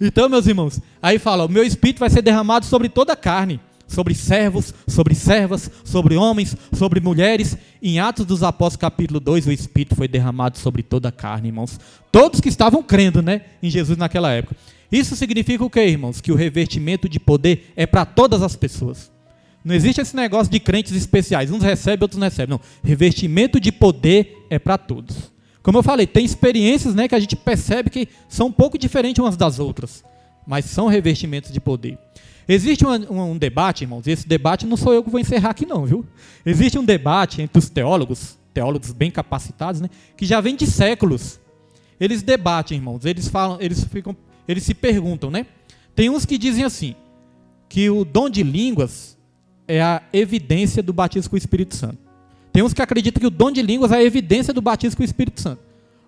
Então, meus irmãos, aí fala, o meu Espírito vai ser derramado sobre toda a carne, sobre servos, sobre servas, sobre homens, sobre mulheres. Em Atos dos Apóstolos, capítulo 2, o Espírito foi derramado sobre toda a carne, irmãos. Todos que estavam crendo, né, em Jesus naquela época. Isso significa o quê, irmãos? Que o revestimento de poder é para todas as pessoas. Não existe esse negócio de crentes especiais. Uns recebem, outros não recebem. Não. Revestimento de poder é para todos. Como eu falei, tem experiências, né, que a gente percebe que são um pouco diferentes umas das outras. Mas são revestimentos de poder. Existe um debate, irmãos, e esse debate não sou eu que vou encerrar aqui não, viu? Existe um debate entre os teólogos bem capacitados, né, que já vem de séculos. Eles debatem, irmãos, eles se perguntam, né? Tem uns que dizem assim, que o dom de línguas é a evidência do batismo com o Espírito Santo. Tem uns que acreditam que o dom de línguas é a evidência do batismo com o Espírito Santo.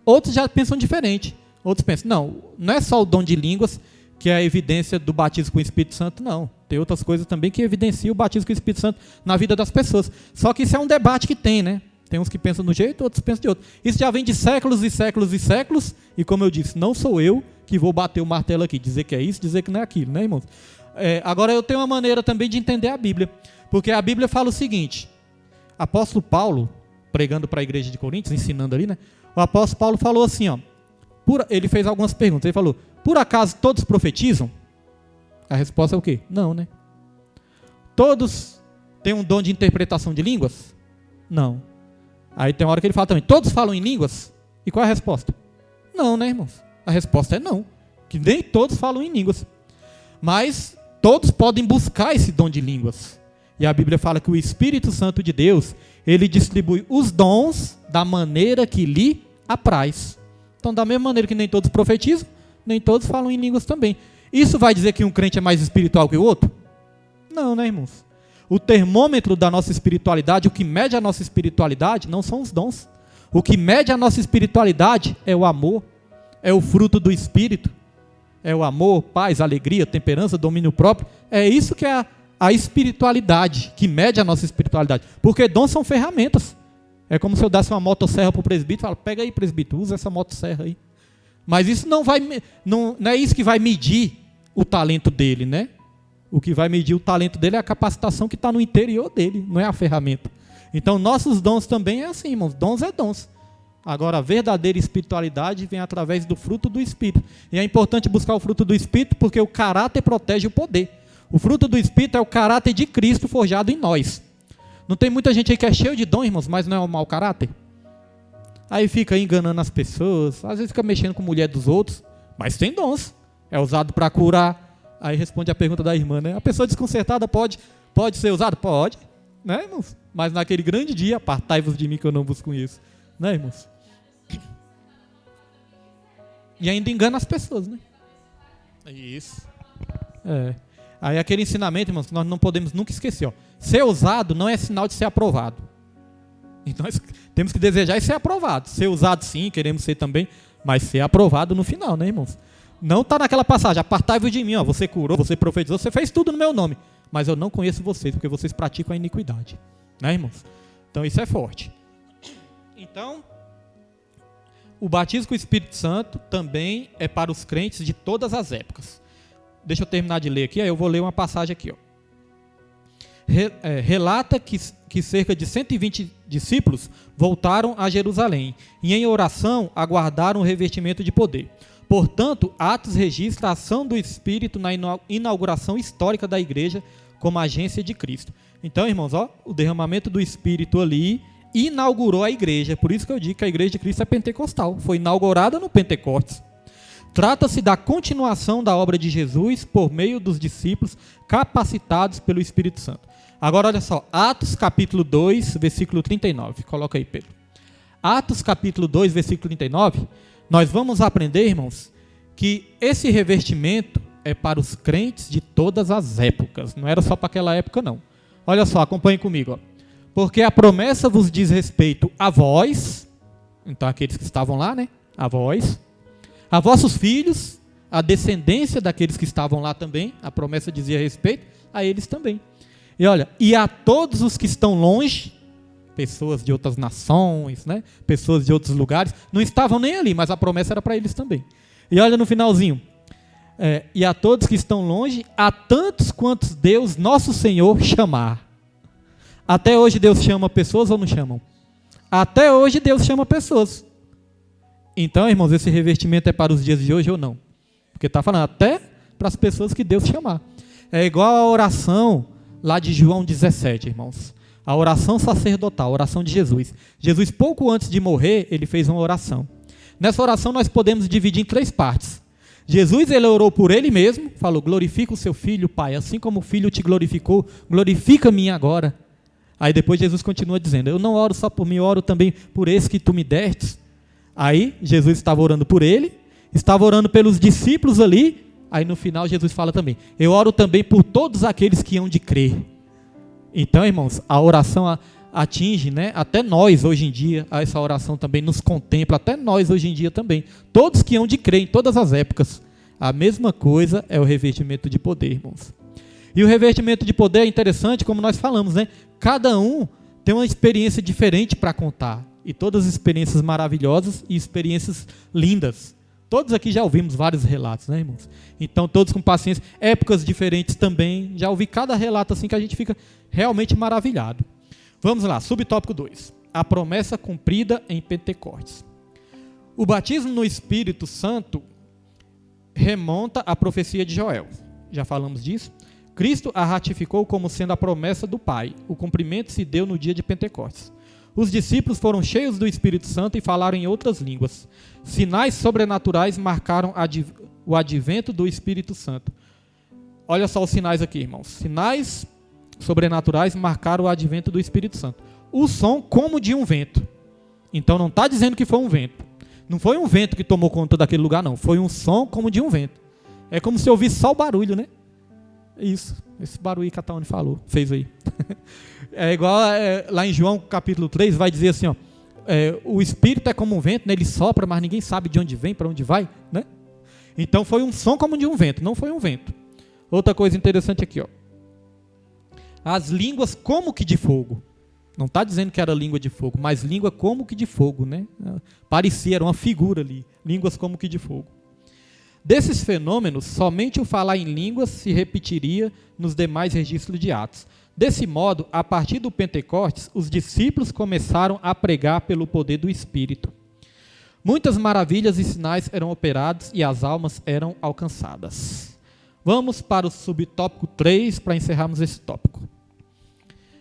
Outros já pensam diferente. Outros pensam, não é só o dom de línguas que é a evidência do batismo com o Espírito Santo, não. Tem outras coisas também que evidenciam o batismo com o Espírito Santo na vida das pessoas. Só que isso é um debate que tem, né? Tem uns que pensam de um jeito, outros pensam de outro. Isso já vem de séculos e séculos e séculos, e como eu disse, não sou eu que vou bater o martelo aqui, dizer que é isso, dizer que não é aquilo, né, irmãos? Agora eu tenho uma maneira também de entender a Bíblia, porque a Bíblia fala o seguinte, apóstolo Paulo, pregando para a igreja de Coríntios, ensinando ali, né? O apóstolo Paulo falou assim, ó, ele fez algumas perguntas, ele falou, por acaso todos profetizam? A resposta é o quê? Não, né? Todos têm um dom de interpretação de línguas? Não. Aí tem uma hora que ele fala também, todos falam em línguas? E qual é a resposta? Não, né, irmãos? A resposta é não, que nem todos falam em línguas. Mas todos podem buscar esse dom de línguas. E a Bíblia fala que o Espírito Santo de Deus, ele distribui os dons da maneira que lhe apraz. Então, da mesma maneira que nem todos profetizam, nem todos falam em línguas também. Isso vai dizer que um crente é mais espiritual que o outro? Não, né, irmãos? O termômetro da nossa espiritualidade, o que mede a nossa espiritualidade, não são os dons. O que mede a nossa espiritualidade é o amor, é o fruto do Espírito, é o amor, paz, alegria, temperança, domínio próprio. É isso que é a espiritualidade, que mede a nossa espiritualidade. Porque dons são ferramentas. É como se eu desse uma motosserra para o presbítero e falasse, pega aí, presbítero, usa essa motosserra aí. Mas isso não é isso que vai medir o talento dele, né? O que vai medir o talento dele é a capacitação que está no interior dele, não é a ferramenta. Então, nossos dons também é assim, irmãos. Dons é dons. Agora, a verdadeira espiritualidade vem através do fruto do Espírito. E é importante buscar o fruto do Espírito porque o caráter protege o poder. O fruto do Espírito é o caráter de Cristo forjado em nós. Não tem muita gente aí que é cheio de dom, irmãos, mas não é um mau caráter? Aí fica enganando as pessoas, às vezes fica mexendo com a mulher dos outros, mas tem dons. É usado para curar. Aí responde a pergunta da irmã, né? A pessoa desconcertada pode ser usada? Pode, né, irmãos? Mas naquele grande dia, apartai-vos de mim que eu não vos conheço. Né, irmãos? E ainda engana as pessoas, né? Isso. Aí aquele ensinamento, irmãos, que nós não podemos nunca esquecer. Ó. Ser usado não é sinal de ser aprovado. Então nós temos que desejar e ser aprovado. Ser usado sim, queremos ser também, mas ser aprovado no final, né, irmãos? Não está naquela passagem, apartai-vos de mim, ó, você curou, você profetizou, você fez tudo no meu nome, mas eu não conheço vocês, porque vocês praticam a iniquidade. Né, irmãos? Então isso é forte. Então, o batismo com o Espírito Santo também é para os crentes de todas as épocas. Deixa eu terminar de ler aqui, aí eu vou ler uma passagem aqui. Ó. Relata que cerca de 120 discípulos voltaram a Jerusalém e em oração aguardaram o revestimento de poder. Portanto, Atos registra a ação do Espírito na inauguração histórica da igreja como agência de Cristo. Então, irmãos, o derramamento do Espírito ali inaugurou a igreja. Por isso que eu digo que a igreja de Cristo é pentecostal. Foi inaugurada no Pentecostes. Trata-se da continuação da obra de Jesus por meio dos discípulos capacitados pelo Espírito Santo. Agora, olha só, Atos capítulo 2, versículo 39. Coloca aí, Pedro. Atos capítulo 2, versículo 39. Nós vamos aprender, irmãos, que esse revestimento é para os crentes de todas as épocas. Não era só para aquela época, não. Olha só, acompanhe comigo. Ó. Porque a promessa vos diz respeito a vós, então aqueles que estavam lá, né? A vós, a vossos filhos, a descendência daqueles que estavam lá também, a promessa dizia respeito a eles também. E olha, e a todos os que estão longe, pessoas de outras nações, né? Pessoas de outros lugares, não estavam nem ali, mas a promessa era para eles também. E olha no finalzinho, e a todos que estão longe, a tantos quantos Deus, nosso Senhor, chamar. Até hoje Deus chama pessoas ou não chamam? Até hoje Deus chama pessoas. Então, irmãos, esse revestimento é para os dias de hoje ou não? Porque está falando até para as pessoas que Deus chamar. É igual a oração lá de João 17, irmãos. A oração sacerdotal, a oração de Jesus. Jesus, pouco antes de morrer, ele fez uma oração. Nessa oração nós podemos dividir em 3 partes. Jesus, ele orou por ele mesmo, falou, glorifica o seu filho, Pai, assim como o filho te glorificou, glorifica-me agora. Aí depois Jesus continua dizendo, eu não oro só por mim, eu oro também por esse que tu me destes. Aí Jesus estava orando por ele, estava orando pelos discípulos ali, aí no final Jesus fala também, eu oro também por todos aqueles que hão de crer. Então, irmãos, a oração atinge, né, até nós hoje em dia, essa oração também nos contempla, até nós hoje em dia também. Todos que hão de crer em todas as épocas. A mesma coisa é o revestimento de poder, irmãos. E o revestimento de poder é interessante, como nós falamos, né? Cada um tem uma experiência diferente para contar. E todas as experiências maravilhosas e experiências lindas. Todos aqui já ouvimos vários relatos, né, irmãos? Então, todos com paciência. Épocas diferentes também. Já ouvi cada relato assim que a gente fica realmente maravilhado. Vamos lá, subtópico 2. A promessa cumprida em Pentecostes. O batismo no Espírito Santo remonta à profecia de Joel. Já falamos disso. Cristo a ratificou como sendo a promessa do Pai. O cumprimento se deu no dia de Pentecostes. Os discípulos foram cheios do Espírito Santo e falaram em outras línguas. Sinais sobrenaturais marcaram o advento do Espírito Santo. Olha só os sinais aqui, irmãos. Sinais sobrenaturais marcaram o advento do Espírito Santo. O som como de um vento. Então não está dizendo que foi um vento. Não foi um vento que tomou conta daquele lugar, não. Foi um som como de um vento. É como se ouvisse só o barulho, né? Isso, esse barulho que a Taone falou, fez aí. É igual lá em João capítulo 3, vai dizer assim, ó, o Espírito é como um vento, né, ele sopra, mas ninguém sabe de onde vem, para onde vai, né? Então foi um som como de um vento, não foi um vento. Outra coisa interessante aqui, ó. As línguas como que de fogo. Não está dizendo que era língua de fogo, mas língua como que de fogo, né? Parecia, era uma figura ali, línguas como que de fogo. Desses fenômenos, somente o falar em línguas se repetiria nos demais registros de Atos. Desse modo, a partir do Pentecostes, os discípulos começaram a pregar pelo poder do Espírito. Muitas maravilhas e sinais eram operados e as almas eram alcançadas. Vamos para o subtópico 3 para encerrarmos esse tópico.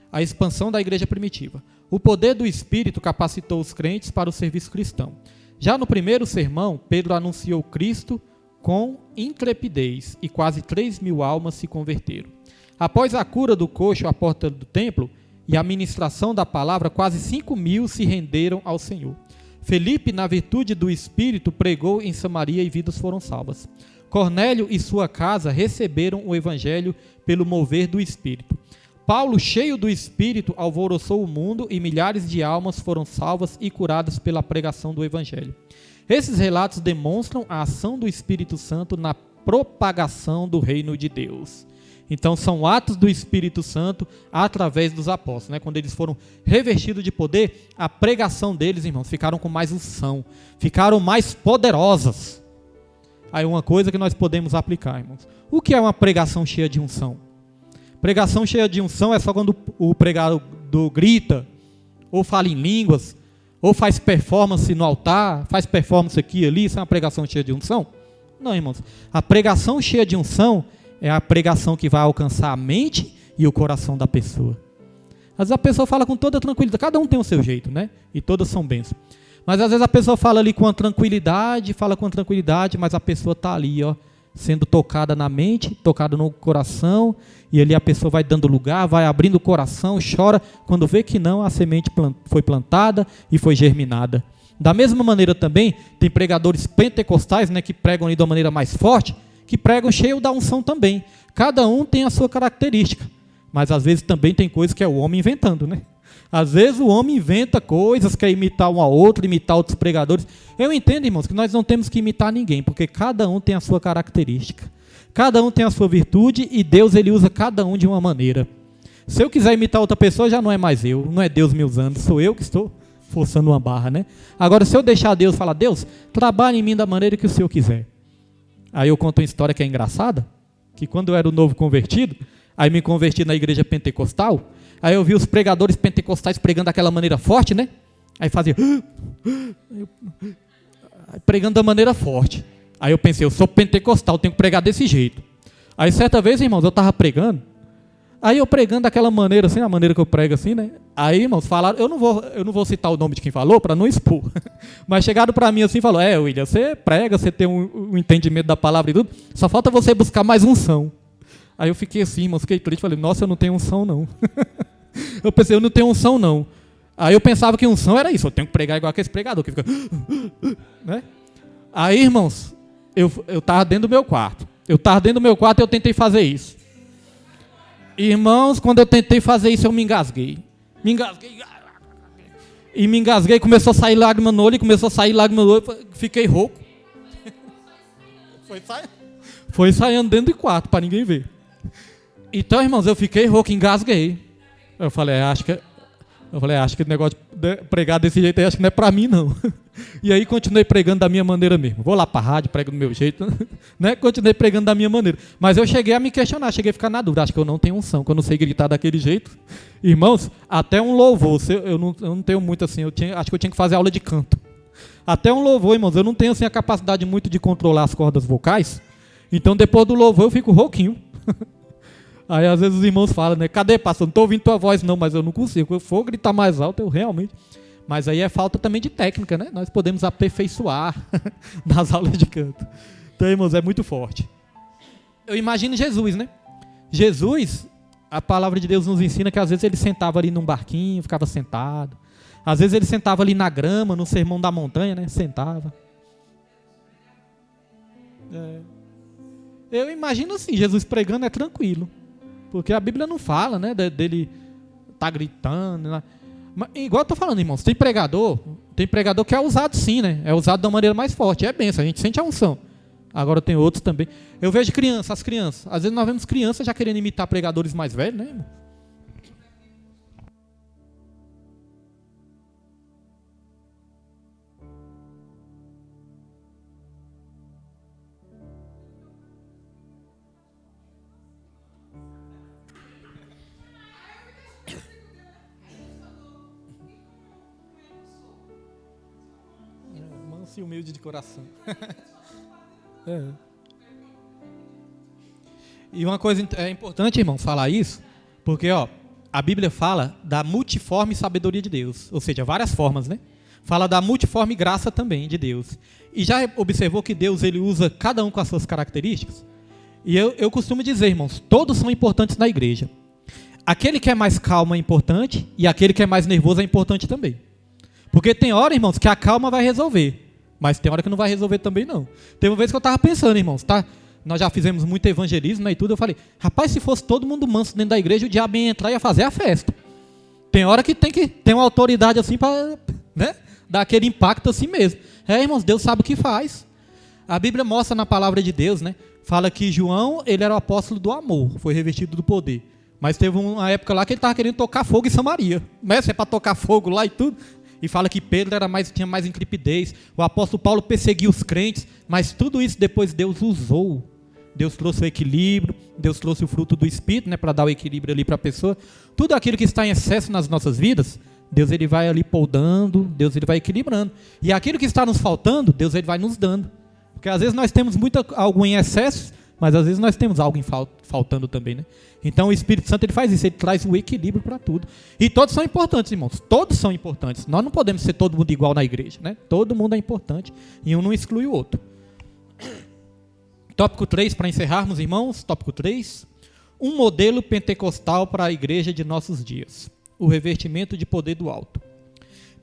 A expansão da igreja primitiva. O poder do Espírito capacitou os crentes para o serviço cristão. Já no primeiro sermão, Pedro anunciou Cristo com intrepidez e quase 3.000 almas se converteram. Após a cura do coxo à porta do templo e a ministração da palavra, quase 5.000 se renderam ao Senhor. Felipe, na virtude do Espírito, pregou em Samaria e vidas foram salvas. Cornélio e sua casa receberam o Evangelho pelo mover do Espírito. Paulo, cheio do Espírito, alvoroçou o mundo e milhares de almas foram salvas e curadas pela pregação do Evangelho. Esses relatos demonstram a ação do Espírito Santo na propagação do reino de Deus. Então são atos do Espírito Santo através dos apóstolos, né? Quando eles foram revestidos de poder, a pregação deles, irmãos, ficaram com mais unção, ficaram mais poderosas. Aí uma coisa que nós podemos aplicar, irmãos. O que é uma pregação cheia de unção? Pregação cheia de unção é só quando o pregador grita, ou fala em línguas, ou faz performance no altar, faz performance aqui e ali, isso é uma pregação cheia de unção? Não, irmãos. A pregação cheia de unção é a pregação que vai alcançar a mente e o coração da pessoa. Às vezes a pessoa fala com toda tranquilidade, cada um tem o seu jeito, né? E todas são bênçãos. Mas às vezes a pessoa fala ali com tranquilidade, mas a pessoa está ali, ó, sendo tocada na mente, tocada no coração, e ali a pessoa vai dando lugar, vai abrindo o coração, chora, quando vê que não, a semente foi plantada e foi germinada. Da mesma maneira também, tem pregadores pentecostais, né, que pregam ali de uma maneira mais forte, que pregam cheio da unção também. Cada um tem a sua característica, mas às vezes também tem coisas que é o homem inventando, né? Às vezes o homem inventa coisas, quer imitar um ao outro, imitar outros pregadores. Eu entendo, irmãos, que nós não temos que imitar ninguém, porque cada um tem a sua característica. Cada um tem a sua virtude e Deus ele usa cada um de uma maneira. Se eu quiser imitar outra pessoa, já não é mais eu, não é Deus me usando, sou eu que estou forçando uma barra, né? Agora, se eu deixar Deus falar, Deus, trabalhe em mim da maneira que o Senhor quiser. Aí eu conto uma história que é engraçada, que quando eu era o novo convertido, aí me converti na igreja pentecostal, aí eu vi os pregadores pentecostais pregando daquela maneira forte, né? Aí fazia... pregando da maneira forte. Aí eu pensei, eu sou pentecostal, tenho que pregar desse jeito. Aí certa vez, irmãos, eu estava pregando, aí eu pregando daquela maneira assim, a maneira que eu prego assim, né? Aí, irmãos, falaram, eu não vou citar o nome de quem falou, para não expor, mas chegaram para mim assim e falaram, William, você prega, você tem um entendimento da palavra e tudo, só falta você buscar mais unção. Aí eu fiquei assim, irmãos, fiquei triste, falei, nossa, eu não tenho unção não. Eu pensei, eu não tenho unção não. Aí eu pensava que unção era isso, eu tenho que pregar igual aquele pregador, que fica... né? Aí, irmãos, eu estava dentro do meu quarto. Eu estava dentro do meu quarto e eu tentei fazer isso. Irmãos, quando eu tentei fazer isso, eu me engasguei. E me engasguei, começou a sair lágrima no olho, fiquei rouco. Foi saindo dentro do quarto, para ninguém ver. Então, irmãos, eu fiquei rouco, engasguei. Eu falei, acho que o negócio de pregar desse jeito aí, acho que não é para mim, não. E aí continuei pregando da minha maneira mesmo. Vou lá para a rádio, prego do meu jeito, né? Continuei pregando da minha maneira. Mas eu cheguei a me questionar, cheguei a ficar na dúvida. Acho que eu não tenho unção, que eu não sei gritar daquele jeito. Irmãos, até um louvor, eu não tenho muito assim, acho que eu tinha que fazer aula de canto. Até um louvor, irmãos, eu não tenho assim a capacidade muito de controlar as cordas vocais. Então depois do louvor eu fico rouquinho. Aí às vezes os irmãos falam, né? Cadê, pastor? Não estou ouvindo tua voz não, mas eu não consigo. Eu for gritar mais alto, eu realmente... Mas aí é falta também de técnica, né? Nós podemos aperfeiçoar nas aulas de canto. Então, irmãos, é muito forte. Eu imagino Jesus, né? Jesus, a palavra de Deus nos ensina que às vezes ele sentava ali num barquinho, ficava sentado. Às vezes ele sentava ali na grama, no sermão da montanha, né? Sentava. Eu imagino assim, Jesus pregando é tranquilo. Porque a Bíblia não fala, né? Dele tá gritando, né? Mas, igual eu estou falando, irmãos, tem pregador que é usado sim, né? É usado de uma maneira mais forte, é benção, a gente sente a unção. Agora tem outros também. Eu vejo as crianças, às vezes nós vemos crianças já querendo imitar pregadores mais velhos, né, irmão? E humilde de coração. E uma coisa é importante, irmão, falar isso, porque a Bíblia fala da multiforme sabedoria de Deus, ou seja, várias formas, né? Fala da multiforme graça também de Deus. E já observou que Deus ele usa cada um com as suas características? E eu costumo dizer, irmãos, todos são importantes na igreja. Aquele que é mais calmo é importante e aquele que é mais nervoso é importante também. Porque tem hora, irmãos, que a calma vai resolver. Mas tem hora que não vai resolver também, não. Teve uma vez que eu estava pensando, irmãos, tá? Nós já fizemos muito evangelismo, né, e tudo. Eu falei, rapaz, se fosse todo mundo manso dentro da igreja, o diabo ia entrar e ia fazer a festa. Tem hora que tem que ter uma autoridade assim para, né, dar aquele impacto assim mesmo. Irmãos, Deus sabe o que faz. A Bíblia mostra na palavra de Deus, né? Fala que João, ele era o apóstolo do amor, foi revestido do poder. Mas teve uma época lá que ele estava querendo tocar fogo em Samaria. Mas é para tocar fogo lá e tudo. E fala que Pedro tinha mais intrepidez. O apóstolo Paulo perseguia os crentes. Mas tudo isso depois Deus usou. Deus trouxe o equilíbrio. Deus trouxe o fruto do Espírito, né, para dar o equilíbrio ali para a pessoa. Tudo aquilo que está em excesso nas nossas vidas, Deus ele vai ali podando. Deus ele vai equilibrando. E aquilo que está nos faltando, Deus ele vai nos dando. Porque às vezes nós temos algo em excesso, mas às vezes nós temos algo faltando também, né? Então o Espírito Santo ele faz isso, ele traz o equilíbrio para tudo. E todos são importantes, irmãos. Todos são importantes. Nós não podemos ser todo mundo igual na igreja, né? Todo mundo é importante e um não exclui o outro. Tópico 3, para encerrarmos, irmãos. Tópico 3. Um modelo pentecostal para a igreja de nossos dias. O revestimento de poder do alto.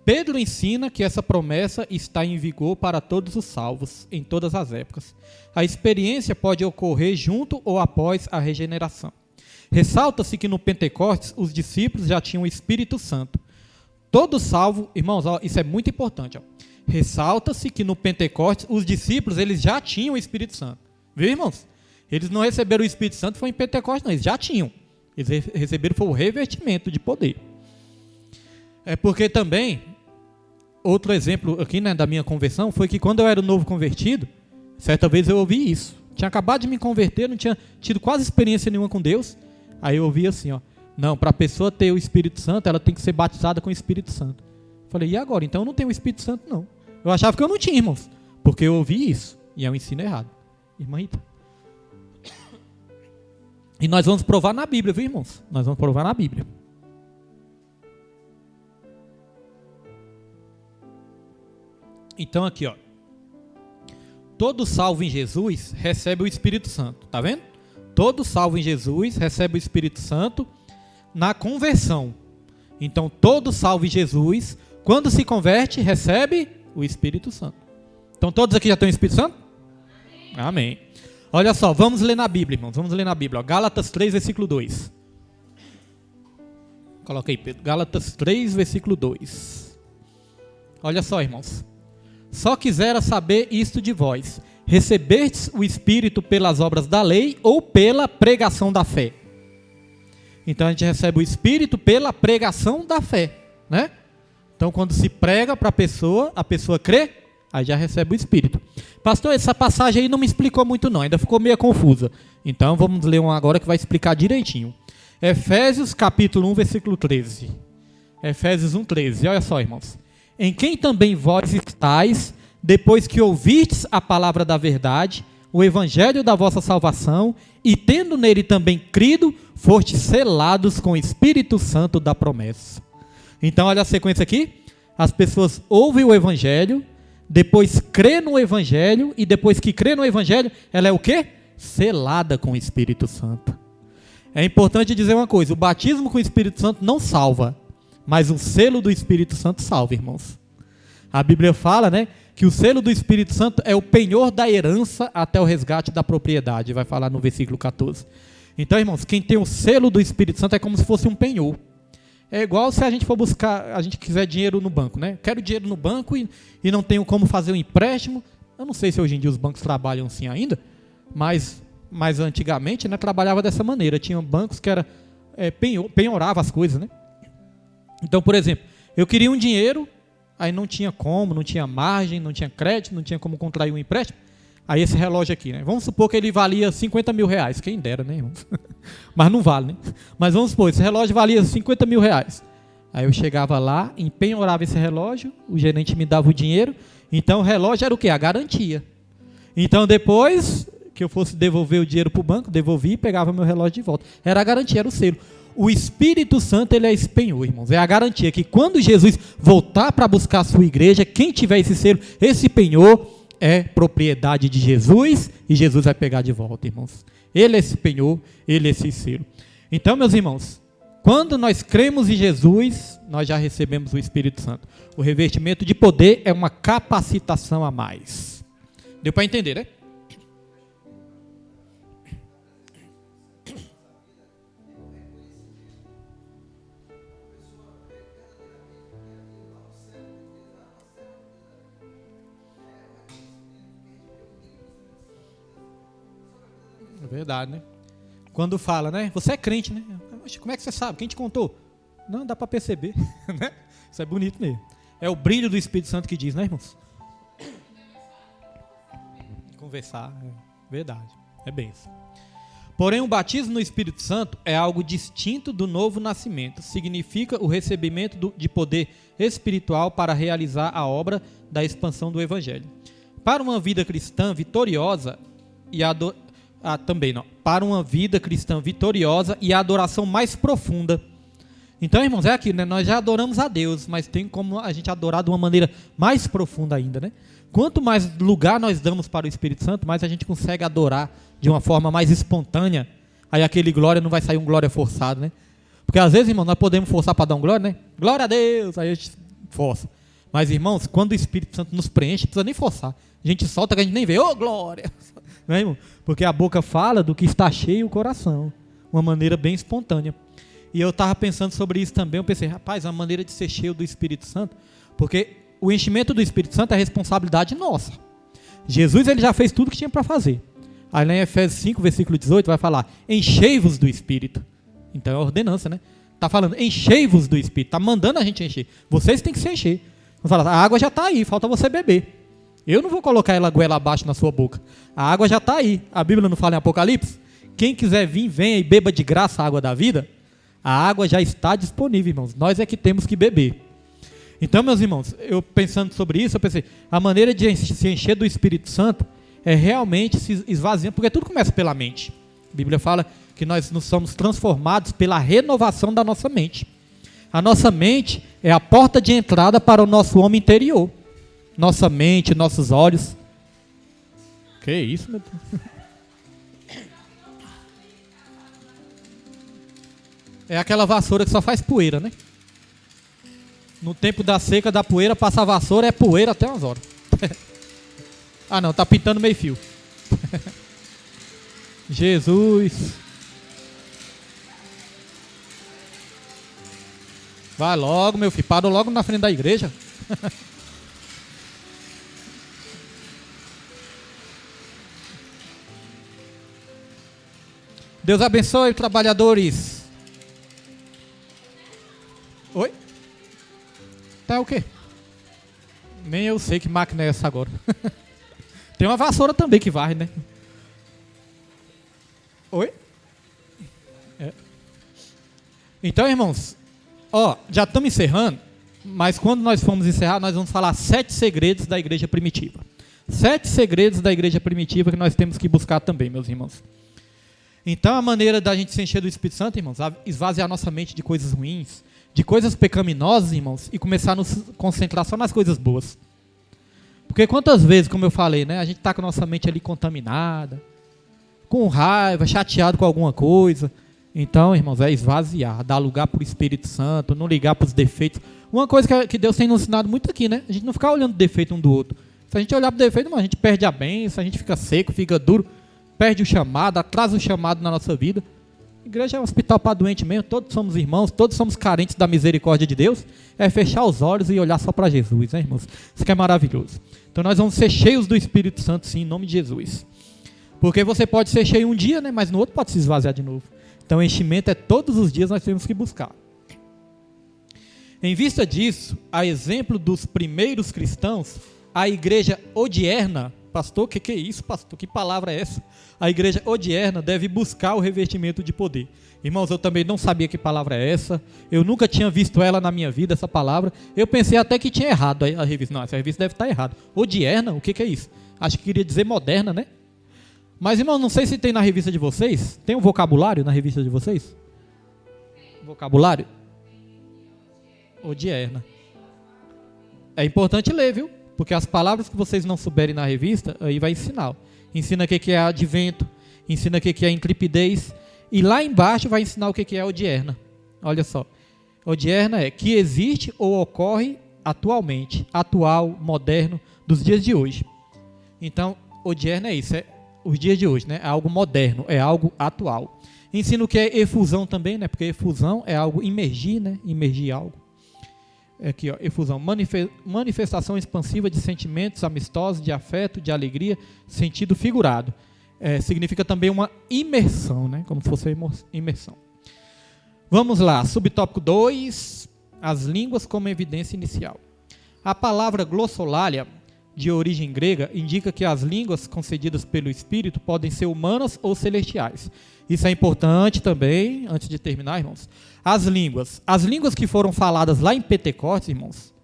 Pedro ensina que essa promessa está em vigor para todos os salvos, em todas as épocas. A experiência pode ocorrer junto ou após a regeneração. Ressalta-se que no Pentecostes os discípulos já tinham o Espírito Santo. Todo salvo, irmãos, ó, isso é muito importante. Ó. Ressalta-se que no Pentecostes os discípulos eles já tinham o Espírito Santo. Viu, irmãos? Eles não receberam o Espírito Santo foi em Pentecostes, não, eles já tinham. Eles receberam foi o revestimento de poder. É porque também, outro exemplo aqui, né, da minha conversão, foi que quando eu era novo convertido, certa vez eu ouvi isso. Tinha acabado de me converter, não tinha tido quase experiência nenhuma com Deus. Aí eu ouvi assim, ó, não, para a pessoa ter o Espírito Santo, ela tem que ser batizada com o Espírito Santo. Falei, e agora? Então eu não tenho o Espírito Santo, não. Eu achava que eu não tinha, irmãos, porque eu ouvi isso, e é um ensino errado. Irmã Rita. E nós vamos provar na Bíblia, viu, irmãos? Nós vamos provar na Bíblia. Então aqui, ó. Todo salvo em Jesus recebe o Espírito Santo, tá vendo? Todo salvo em Jesus recebe o Espírito Santo na conversão. Então, todo salvo em Jesus, quando se converte, recebe o Espírito Santo. Então, todos aqui já têm o Espírito Santo? Amém. Olha só, vamos ler na Bíblia, irmãos. Vamos ler na Bíblia. Ó. Gálatas 3, versículo 2. Coloca aí, Pedro. Gálatas 3, versículo 2. Olha só, irmãos. Só quisera saber isto de vós. Recebestes o Espírito pelas obras da lei ou pela pregação da fé? Então a gente recebe o Espírito pela pregação da fé, né? Então quando se prega para a pessoa crê, aí já recebe o Espírito. Pastor, essa passagem aí não me explicou muito não, ainda ficou meio confusa. Então vamos ler uma agora que vai explicar direitinho. Efésios capítulo 1, versículo 13. Efésios 1, 13. Olha só, irmãos. Em quem também vós estáis, depois que ouvistes a palavra da verdade, o evangelho da vossa salvação, e tendo nele também crido, fostes selados com o Espírito Santo da promessa. Então olha a sequência aqui. As pessoas ouvem o evangelho, depois crê no evangelho, e depois que crê no evangelho, ela é o quê? Selada com o Espírito Santo. É importante dizer uma coisa, o batismo com o Espírito Santo não salva, mas o selo do Espírito Santo salva, irmãos. A Bíblia fala, né, que o selo do Espírito Santo é o penhor da herança até o resgate da propriedade. Vai falar no versículo 14. Então, irmãos, quem tem o selo do Espírito Santo é como se fosse um penhor. É igual se a gente for buscar, a gente quiser dinheiro no banco, né? Quero dinheiro no banco e não tenho como fazer um empréstimo. Eu não sei se hoje em dia os bancos trabalham assim ainda, mas antigamente, né, trabalhava dessa maneira. Tinha bancos que penhorava as coisas, né? Então, por exemplo, eu queria um dinheiro, aí não tinha como, não tinha margem, não tinha crédito, não tinha como contrair um empréstimo. Aí esse relógio aqui, né? Vamos supor que ele valia 50 mil reais. Quem dera, né, irmãos? Mas não vale, né? Mas vamos supor, esse relógio valia 50 mil reais. Aí eu chegava lá, empenhorava esse relógio, o gerente me dava o dinheiro. Então o relógio era o quê? A garantia. Então depois que eu fosse devolver o dinheiro para o banco, devolvi e pegava meu relógio de volta. Era a garantia, era o selo. O Espírito Santo, ele é esse penhor, irmãos. É a garantia que quando Jesus voltar para buscar a sua igreja, quem tiver esse selo, esse penhor, é propriedade de Jesus e Jesus vai pegar de volta, irmãos. Ele é esse penhor, ele é esse selo. Então, meus irmãos, quando nós cremos em Jesus, nós já recebemos o Espírito Santo. O revestimento de poder é uma capacitação a mais. Deu para entender, né? verdade, né? Quando fala, né? Você é crente, né? Como é que você sabe? Quem te contou? Não, dá para perceber, né? Isso é bonito mesmo. É o brilho do Espírito Santo que diz, né, irmãos? Conversar, é verdade. É benção. Porém, o batismo no Espírito Santo é algo distinto do novo nascimento. Significa o recebimento de poder espiritual para realizar a obra da expansão do Evangelho. Para uma vida cristã vitoriosa para uma vida cristã vitoriosa e a adoração mais profunda. Então, irmãos, é aquilo, né? Nós já adoramos a Deus, mas tem como a gente adorar de uma maneira mais profunda ainda, né? Quanto mais lugar nós damos para o Espírito Santo, mais a gente consegue adorar de uma forma mais espontânea. Aí aquele glória não vai sair um glória forçado, né? Porque às vezes, irmão, nós podemos forçar para dar um glória, né? Glória a Deus, aí a gente força. Mas, irmãos, quando o Espírito Santo nos preenche, não precisa nem forçar. A gente solta que a gente nem vê, ô glória! Não é, irmão? Porque a boca fala do que está cheio o coração. Uma maneira bem espontânea. E eu estava pensando sobre isso também, eu pensei, rapaz, a maneira de ser cheio do Espírito Santo, porque o enchimento do Espírito Santo é responsabilidade nossa. Jesus, ele já fez tudo que tinha para fazer. Aí lá em Efésios 5, versículo 18, vai falar, enchei-vos do Espírito. Então é a ordenança, né? Está falando, enchei-vos do Espírito, está mandando a gente encher. Vocês têm que se encher. Vamos falar, a água já está aí, falta você beber. Eu não vou colocar ela goela abaixo na sua boca. A água já está aí. A Bíblia não fala em Apocalipse? Quem quiser vir, venha e beba de graça a água da vida. A água já está disponível, irmãos. Nós é que temos que beber. Então, meus irmãos, eu pensando sobre isso, eu pensei, a maneira de se encher do Espírito Santo é realmente se esvaziando, porque tudo começa pela mente. A Bíblia fala que nós nos somos transformados pela renovação da nossa mente. A nossa mente é a porta de entrada para o nosso homem interior. Nossa mente, nossos olhos. Que isso, meu Deus? É aquela vassoura que só faz poeira, né? No tempo da seca, da poeira, passa a vassoura, é poeira até umas horas. Ah não, tá pintando meio fio. Jesus. Vai logo, meu filho, parou logo na frente da igreja. Deus abençoe, trabalhadores. Oi? Tá o quê? Nem eu sei que máquina é essa agora. Tem uma vassoura também que varre, né? Oi? É. Então, irmãos, já estamos encerrando, mas quando nós formos encerrar, nós vamos falar 7 segredos da igreja primitiva. 7 segredos da igreja primitiva que nós temos que buscar também, meus irmãos. Então, a maneira da gente se encher do Espírito Santo, irmãos, é esvaziar nossa mente de coisas ruins, de coisas pecaminosas, irmãos, e começar a nos concentrar só nas coisas boas. Porque quantas vezes, como eu falei, né, a gente está com a nossa mente ali contaminada, com raiva, chateado com alguma coisa. Então, irmãos, é esvaziar, dar lugar para o Espírito Santo, não ligar para os defeitos. Uma coisa que Deus tem nos ensinado muito aqui, né? A gente não ficar olhando o defeito um do outro. Se a gente olhar para o defeito, a gente perde a bênção, a gente fica seco, fica duro, perde o chamado, atrasa o chamado na nossa vida. A igreja é um hospital para doente mesmo, todos somos irmãos, todos somos carentes da misericórdia de Deus. É fechar os olhos e olhar só para Jesus, né, irmãos? Isso que é maravilhoso. Então nós vamos ser cheios do Espírito Santo, sim, em nome de Jesus. Porque você pode ser cheio um dia, né, mas no outro pode se esvaziar de novo. Então enchimento é todos os dias nós temos que buscar. Em vista disso, a exemplo dos primeiros cristãos, a igreja odierna, pastor, que é isso, pastor? Que palavra é essa? A igreja odierna deve buscar o revestimento de poder. Irmãos, eu também não sabia que palavra é essa. Eu nunca tinha visto ela na minha vida, essa palavra. Eu pensei até que tinha errado a revista. Não, essa revista deve estar errada. Odierna, o que é isso? Acho que queria dizer moderna, né? Mas, irmão, não sei se tem na revista de vocês. Tem um vocabulário na revista de vocês? Vocabulário? Odierna. É importante ler, viu? Porque as palavras que vocês não souberem na revista, aí vai ensinar. Ensina o que é advento, ensina o que é intrepidez, e lá embaixo vai ensinar o que é odierna. Olha só. Odierna é que existe ou ocorre atualmente, atual, moderno, dos dias de hoje. Então, odierna é isso, é os dias de hoje, né? É algo moderno, é algo atual. Ensina o que é efusão também, né? Porque efusão é algo imergir, né? Imergir algo. Aqui, ó, efusão, manifestação expansiva de sentimentos amistosos, de afeto, de alegria, sentido figurado. significa também uma imersão, né? Como se fosse imersão. Vamos lá, subtópico 2, as línguas como evidência inicial. A palavra glossolalia, de origem grega, indica que as línguas concedidas pelo Espírito podem ser humanas ou celestiais. Isso é importante também, antes de terminar, irmãos. As línguas que foram faladas lá em Pentecostes, irmãos,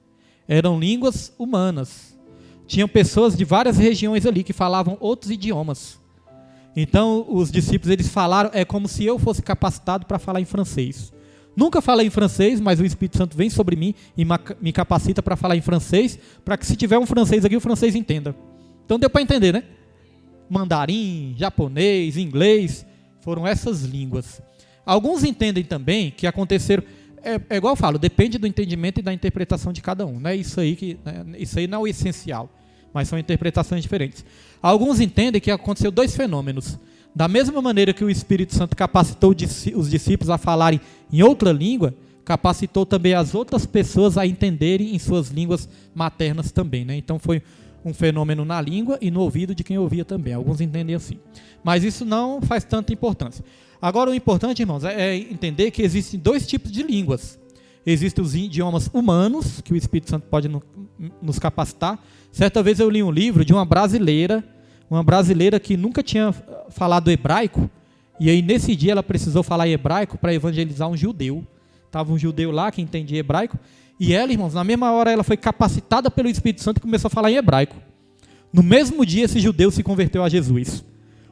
eram línguas humanas. Tinham pessoas de várias regiões ali que falavam outros idiomas. Então, os discípulos, eles falaram, é como se eu fosse capacitado para falar em francês. Nunca falei em francês, mas o Espírito Santo vem sobre mim e me capacita para falar em francês, para que se tiver um francês aqui, o francês entenda. Então deu para entender, né? Mandarim, japonês, inglês, foram essas línguas. Alguns entendem também que aconteceram, é igual eu falo, depende do entendimento e da interpretação de cada um. Não é isso aí isso aí não é o essencial, mas são interpretações diferentes. Alguns entendem que aconteceu 2 fenômenos. Da mesma maneira que o Espírito Santo capacitou os discípulos a falarem em outra língua, capacitou também as outras pessoas a entenderem em suas línguas maternas também, né? Então foi um fenômeno na língua e no ouvido de quem ouvia também. Alguns entendem assim. Mas isso não faz tanta importância. Agora o importante, irmãos, é entender que existem 2 tipos de línguas. Existem os idiomas humanos, que o Espírito Santo pode nos capacitar. Certa vez eu li um livro de uma brasileira que nunca tinha falado hebraico, e aí nesse dia ela precisou falar hebraico para evangelizar um judeu. Estava um judeu lá que entendia hebraico, e ela, irmãos, na mesma hora ela foi capacitada pelo Espírito Santo e começou a falar em hebraico. No mesmo dia esse judeu se converteu a Jesus,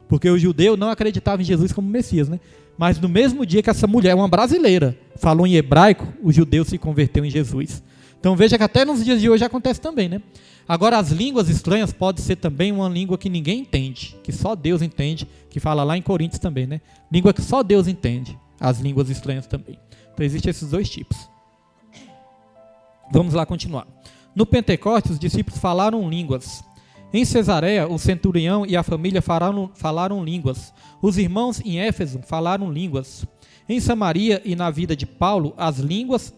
porque o judeu não acreditava em Jesus como Messias, né? Mas no mesmo dia que essa mulher, uma brasileira, falou em hebraico, o judeu se converteu em Jesus. Então veja que até nos dias de hoje acontece também, né? Agora, as línguas estranhas pode ser também uma língua que ninguém entende, que só Deus entende, que fala lá em Coríntios também, né? Língua que só Deus entende, as línguas estranhas também. Então, existem esses 2 tipos. Vamos lá continuar. No Pentecostes, os discípulos falaram línguas. Em Cesareia, o centurião e a família falaram línguas. Os irmãos em Éfeso falaram línguas. Em Samaria e na vida de Paulo, as línguas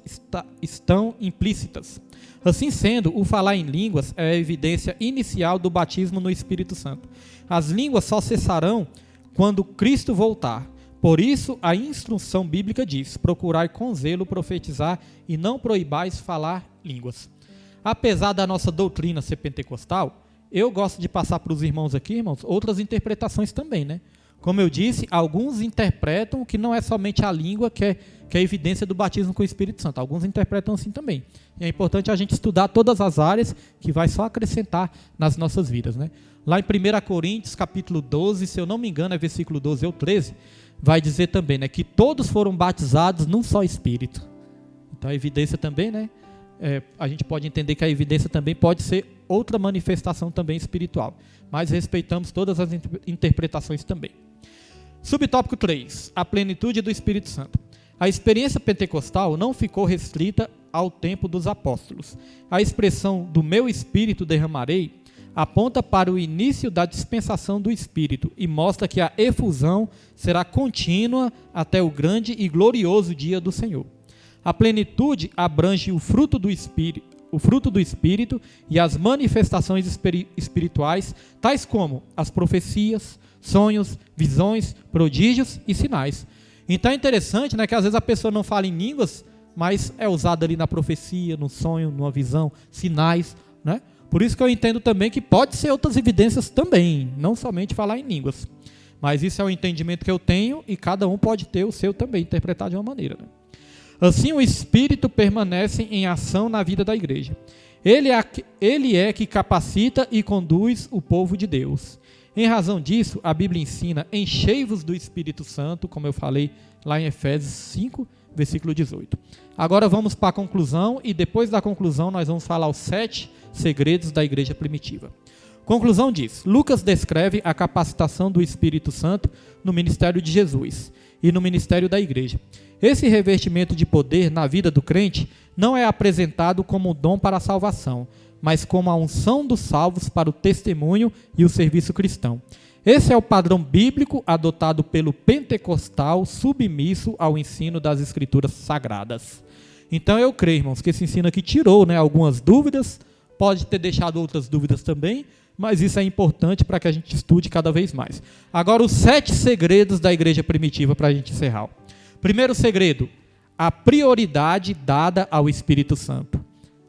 estão implícitas. Assim sendo, o falar em línguas é a evidência inicial do batismo no Espírito Santo. As línguas só cessarão quando Cristo voltar. Por isso, a instrução bíblica diz: procurai com zelo profetizar e não proibais falar línguas. Apesar da nossa doutrina ser pentecostal, eu gosto de passar para os irmãos aqui, irmãos, outras interpretações também, né? Como eu disse, alguns interpretam que não é somente a língua que é a evidência do batismo com o Espírito Santo. Alguns interpretam assim também. E é importante a gente estudar todas as áreas, que vai só acrescentar nas nossas vidas, né? Lá em 1 Coríntios, capítulo 12, se eu não me engano, é versículo 12 ou 13, vai dizer também, né, que todos foram batizados num só Espírito. Então a evidência também, né? A gente pode entender que a evidência também pode ser outra manifestação também espiritual. Mas respeitamos todas as interpretações também. Subtópico 3. A plenitude do Espírito Santo. A experiência pentecostal não ficou restrita ao tempo dos apóstolos. A expressão do meu Espírito derramarei aponta para o início da dispensação do Espírito e mostra que a efusão será contínua até o grande e glorioso dia do Senhor. A plenitude abrange o fruto do Espírito e as manifestações espirituais, tais como as profecias, sonhos, visões, prodígios e sinais. Então é interessante, né, que às vezes a pessoa não fala em línguas, mas é usada ali na profecia, no sonho, numa visão, sinais, né? Por isso que eu entendo também que pode ser outras evidências também, não somente falar em línguas. Mas isso é o entendimento que eu tenho e cada um pode ter o seu também, interpretar de uma maneira, né? Assim, o Espírito permanece em ação na vida da igreja. Ele é que capacita e conduz o povo de Deus. Em razão disso, a Bíblia ensina: enchei-vos do Espírito Santo, como eu falei lá em Efésios 5, versículo 18. Agora vamos para a conclusão, e depois da conclusão nós vamos falar os 7 segredos da igreja primitiva. Conclusão diz: Lucas descreve a capacitação do Espírito Santo no ministério de Jesus e no ministério da igreja. Esse revestimento de poder na vida do crente não é apresentado como um dom para a salvação, mas como a unção dos salvos para o testemunho e o serviço cristão. Esse é o padrão bíblico adotado pelo pentecostal submisso ao ensino das Escrituras Sagradas. Então eu creio, irmãos, que esse ensino aqui tirou, né, algumas dúvidas, pode ter deixado outras dúvidas também, mas isso é importante para que a gente estude cada vez mais. Agora, os 7 segredos da igreja primitiva para a gente encerrar. Primeiro segredo, a prioridade dada ao Espírito Santo.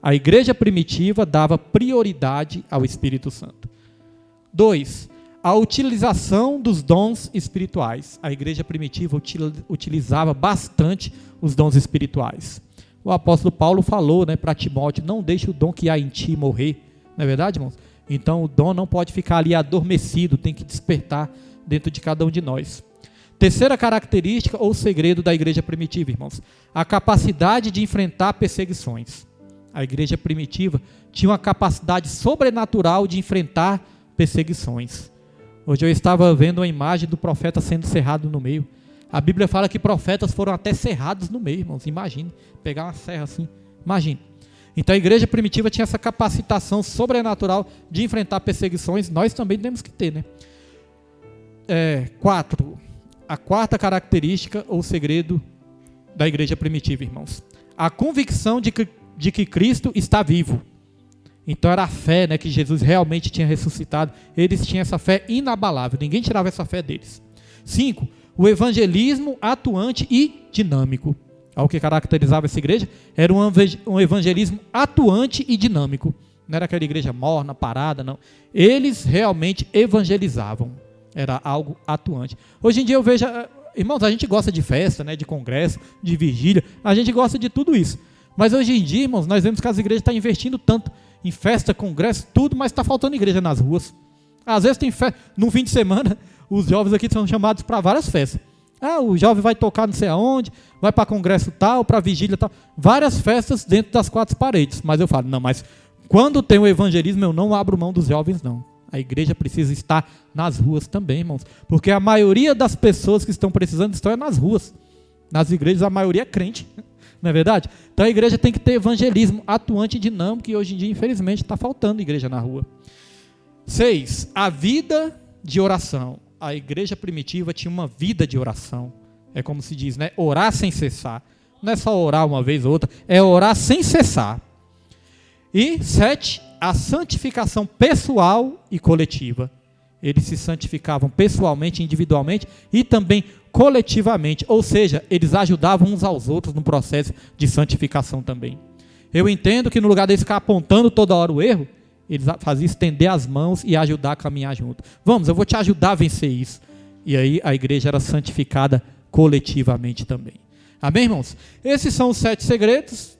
A igreja primitiva dava prioridade ao Espírito Santo. 2, a utilização dos dons espirituais. A igreja primitiva utilizava bastante os dons espirituais. O apóstolo Paulo falou, para Timóteo, não deixe o dom que há em ti morrer. Não é verdade, irmãos? Então o dom não pode ficar ali adormecido, tem que despertar dentro de cada um de nós. Terceira característica ou segredo da igreja primitiva, irmãos, a capacidade de enfrentar perseguições. A igreja primitiva tinha uma capacidade sobrenatural de enfrentar perseguições. Hoje eu estava vendo uma imagem do profeta sendo cerrado no meio. A Bíblia fala que profetas foram até cerrados no meio, irmãos. Imagine, pegar uma serra assim, imagine. Então a igreja primitiva tinha essa capacitação sobrenatural de enfrentar perseguições. Nós também temos que ter, 4. A quarta característica ou segredo da igreja primitiva, irmãos. A convicção de que Cristo está vivo. Então era a fé, que Jesus realmente tinha ressuscitado. Eles tinham essa fé inabalável. Ninguém tirava essa fé deles. 5. O evangelismo atuante e dinâmico. O que caracterizava essa igreja era um evangelismo atuante e dinâmico. Não era aquela igreja morna, parada, não. Eles realmente evangelizavam. Era algo atuante. Hoje em dia eu vejo, irmãos, a gente gosta de festa, de congresso, de vigília, a gente gosta de tudo isso. Mas hoje em dia, irmãos, nós vemos que as igrejas estão investindo tanto em festa, congresso, tudo, mas está faltando igreja nas ruas. Às vezes tem festa, no fim de semana, os jovens aqui são chamados para várias festas. O jovem vai tocar não sei aonde, vai para congresso tal, para vigília tal, várias festas dentro das 4 paredes. Mas eu falo, não, mas quando tem o evangelismo, eu não abro mão dos jovens, não. A igreja precisa estar nas ruas também, irmãos, porque a maioria das pessoas que estão precisando estão nas ruas. Nas igrejas a maioria é crente, não é verdade? Então a igreja tem que ter evangelismo atuante e dinâmico, e hoje em dia, infelizmente, está faltando igreja na rua. 6. A vida de oração. A igreja primitiva tinha uma vida de oração. É como se diz, orar sem cessar. Não é só orar uma vez ou outra, é orar sem cessar. E 7, a santificação pessoal e coletiva. Eles se santificavam pessoalmente, individualmente e também coletivamente. Ou seja, eles ajudavam uns aos outros no processo de santificação também. Eu entendo que no lugar deles ficar apontando toda hora o erro, eles faziam estender as mãos e ajudar a caminhar junto. Vamos, eu vou te ajudar a vencer isso. E aí a igreja era santificada coletivamente também. Amém, irmãos? Esses são os 7 segredos